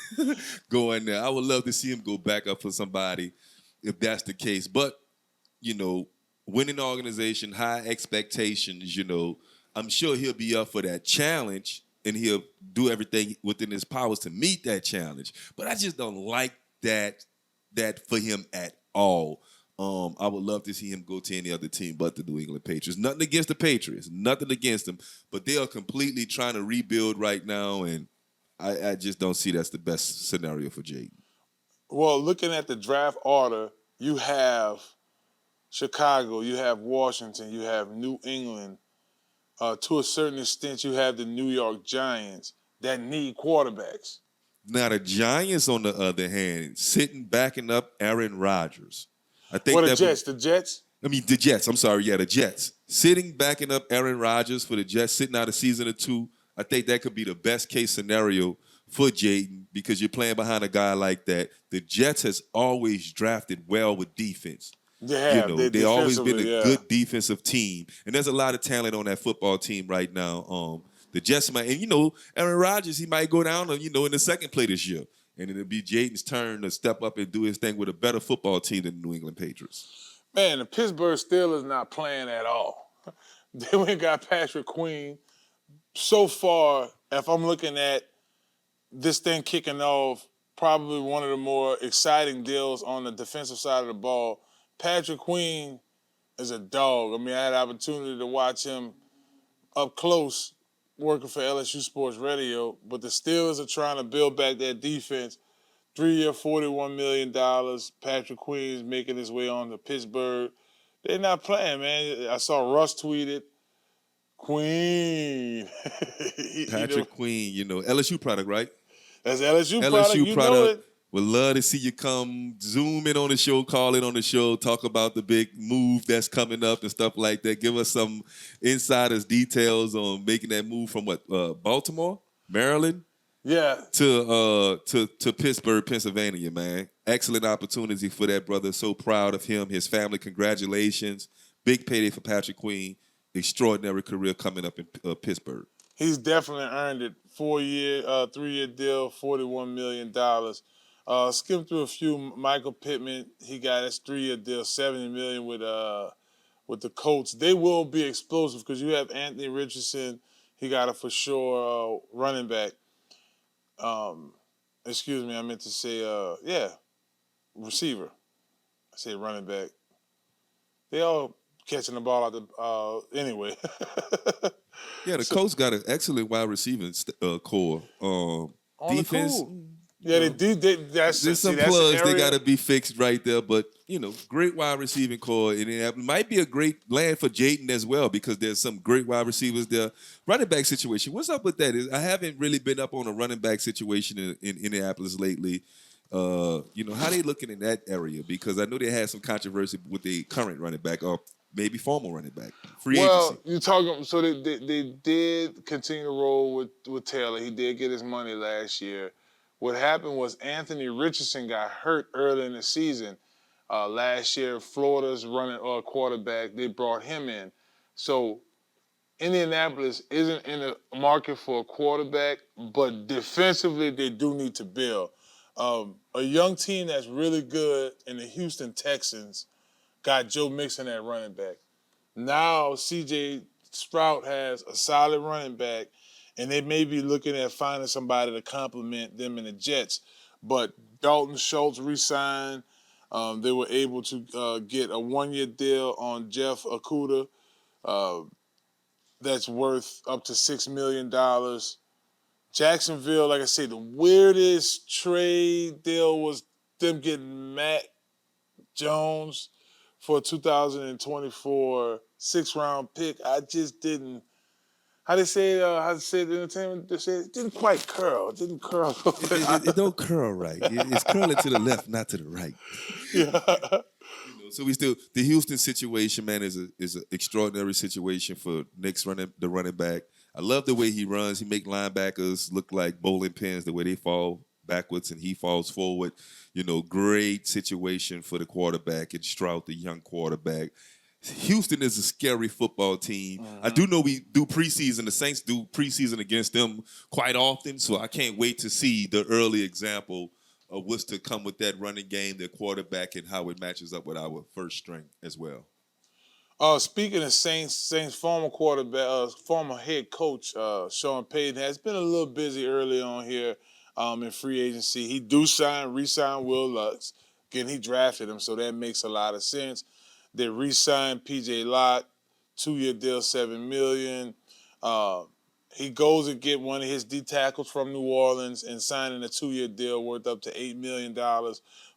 going there. I would love to see him go back up for somebody if that's the case. But, winning organization, high expectations, I'm sure he'll be up for that challenge and he'll do everything within his powers to meet that challenge. But I just don't like that for him at all. I would love to see him go to any other team but the New England Patriots. Nothing against the Patriots, nothing against them, but they are completely trying to rebuild right now, and I just don't see that's the best scenario for Jaden. Well, looking at the draft order, you have Chicago, you have Washington, you have New England. To a certain extent, you have the New York Giants that need quarterbacks. Now, the Giants, on the other hand, sitting backing up Aaron Rodgers. I think the Jets? I mean, the Jets. I'm sorry. Yeah, the Jets. Sitting, backing up Aaron Rodgers for the Jets, sitting out a season or two. I think that could be the best case scenario for Jaden because you're playing behind a guy like that. The Jets has always drafted well with defense. They've always been a good defensive team. And there's a lot of talent on that football team right now. The Jets might, and Aaron Rodgers, he might go down, in the second play this year. And it'll be Jaden's turn to step up and do his thing with a better football team than the New England Patriots. Man, the Pittsburgh Steelers not playing at all. They went and got Patrick Queen. So far, if I'm looking at this thing kicking off, probably one of the more exciting deals on the defensive side of the ball. Patrick Queen is a dog. I mean, I had the opportunity to watch him up close working for LSU Sports Radio, but the Steelers are trying to build back that defense. 3-year, $41 million. Patrick Queen's making his way on to Pittsburgh. They're not playing, man. I saw Russ tweeted, Queen. Patrick Queen, LSU product, right? That's LSU product. You product. Know it. Would love to see you come zoom in on the show, call in on the show, talk about the big move that's coming up and stuff like that. Give us some insiders details on making that move from Baltimore, Maryland, to Pittsburgh, Pennsylvania, man. Excellent opportunity for that brother. So proud of him, his family. Congratulations. Big payday for Patrick Queen. Extraordinary career coming up in Pittsburgh. He's definitely earned it. 3-year deal, $41 million. Skim through a few. Michael Pittman, he got his 3-year deal, $70 million with the Colts. They will be explosive because you have Anthony Richardson. He got a for sure running back. Excuse me, I meant to say receiver. I said running back. They all catching the ball out the anyway. Yeah, the Colts got an excellent wide receiving core. Defense. Yeah, there's some plugs they got to be fixed right there, but great wide receiving core, and it might be a great land for Jaden as well because there's some great wide receivers there. Running back situation, what's up with that? I haven't really been up on a running back situation in Indianapolis lately. How they looking in that area? Because I know they had some controversy with the current running back or maybe former running back. Free agency. You're talking. So they did continue to roll with Taylor. He did get his money last year. What happened was Anthony Richardson got hurt early in the season. Last year, Florida's running quarterback, they brought him in. So Indianapolis isn't in the market for a quarterback, but defensively they do need to build. A young team that's really good in the Houston Texans got Joe Mixon at running back. Now C.J. Stroud has a solid running back, and they may be looking at finding somebody to complement them in the Jets. But Dalton Schultz re-signed. They were able to get a one-year deal on Jeff Okudah. That's worth up to $6 million. Jacksonville, like I said, the weirdest trade deal was them getting Matt Jones for a 2024 sixth-round pick. I just didn't. How they say it in entertainment? They say it didn't quite curl. It didn't curl. It don't curl right. It's curling to the left, not to the right. Yeah. So the Houston situation, man, is an extraordinary situation for Nick's the running back. I love the way he runs. He make linebackers look like bowling pins, the way they fall backwards and he falls forward. Great situation for the quarterback and Stroud, the young quarterback. Houston is a scary football team. Mm-hmm. I do know we do preseason. The Saints do preseason against them quite often, so I can't wait to see the early example of what's to come with that running game, their quarterback, and how it matches up with our first string as well. Speaking of Saints former quarterback, former head coach Sean Payton has been a little busy early on here in free agency. He re-signed Will Lutz. Again, he drafted him, so that makes a lot of sense. They re-signed P.J. Lott, 2-year deal, $7 million. He goes and get one of his D tackles from New Orleans and signing a 2-year deal worth up to $8 million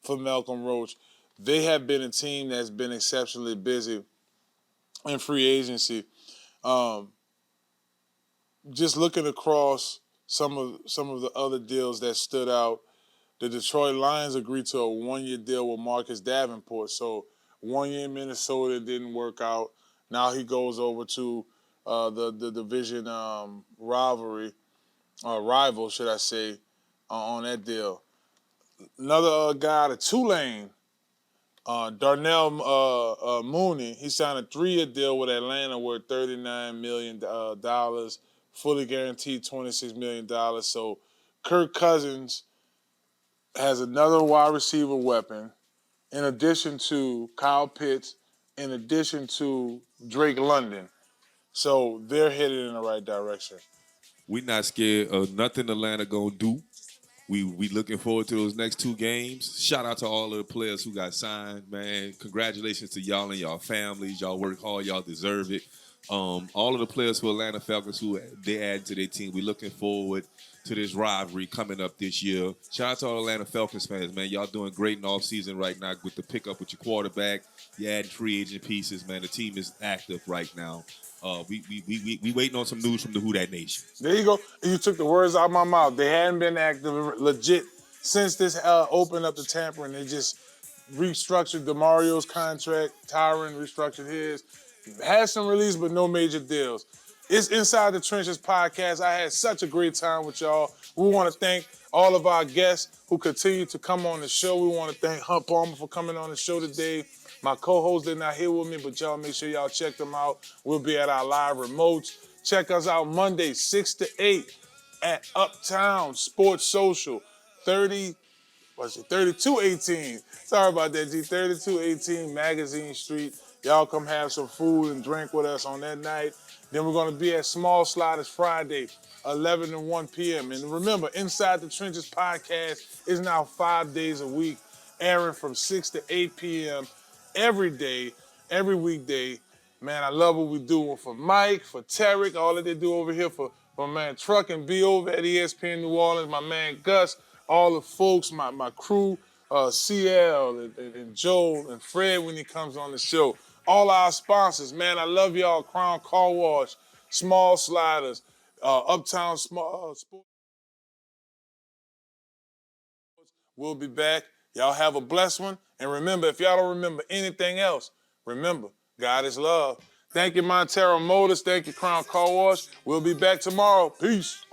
for Malcolm Roach. They have been a team that's been exceptionally busy in free agency. Just looking across some of the other deals that stood out, the Detroit Lions agreed to a 1-year deal with Marcus Davenport. So 1 year in Minnesota didn't work out. Now he goes over to the division rival, should I say, on that deal. Another guy out of Tulane, Darnell Mooney, he signed a 3-year deal with Atlanta worth $39 million, fully guaranteed $26 million. So Kirk Cousins has another wide receiver weapon, in addition to Kyle Pitts, in addition to Drake London. So they're headed in the right direction. We're not scared of nothing Atlanta gonna do. We looking forward to those next 2 games. Shout out to all of the players who got signed, man. Congratulations to y'all and y'all families. Y'all work hard. Y'all deserve it. All of the players for Atlanta Falcons who they added to their team, we looking forward to this rivalry coming up this year. Shout out to all Atlanta Falcons fans, man. Y'all doing great in off-season right now with the pickup with your quarterback. You adding free agent pieces, man. The team is active right now. We waiting on some news from the Who Dat Nation. There you go. You took the words out of my mouth. They hadn't been active legit since this opened up the tampering. They just restructured DeMario's contract. Tyron restructured his. Had some release, but no major deals. It's Inside the Trenches podcast. I had such a great time with y'all. We want to thank all of our guests who continue to come on the show. We want to thank Hunt Palmer for coming on the show today. My co-hosts, they're not here with me, but y'all make sure y'all check them out. We'll be at our live remotes. Check us out Monday, 6 to 8 at Uptown Sports Social, 3218. Sorry about that, G. 3218 Magazine Street. Y'all come have some food and drink with us on that night. Then we're going to be at Small Sliders Friday, 11 to 1 p.m. And remember, Inside the Trenches podcast is now 5 days a week, airing from 6 to 8 p.m. every day, every weekday. Man, I love what we're doing for Mike, for Tarek, all that they do over here for my man Truck and B over at ESPN New Orleans, my man Gus, all the folks, my crew, CL and Joel and Fred when he comes on the show. All our sponsors, man, I love y'all. Crown Car Wash, Small Sliders, Uptown Sports. We'll be back. Y'all have a blessed one. And remember, if y'all don't remember anything else, remember, God is love. Thank you, Montero Motors. Thank you, Crown Car Wash. We'll be back tomorrow. Peace.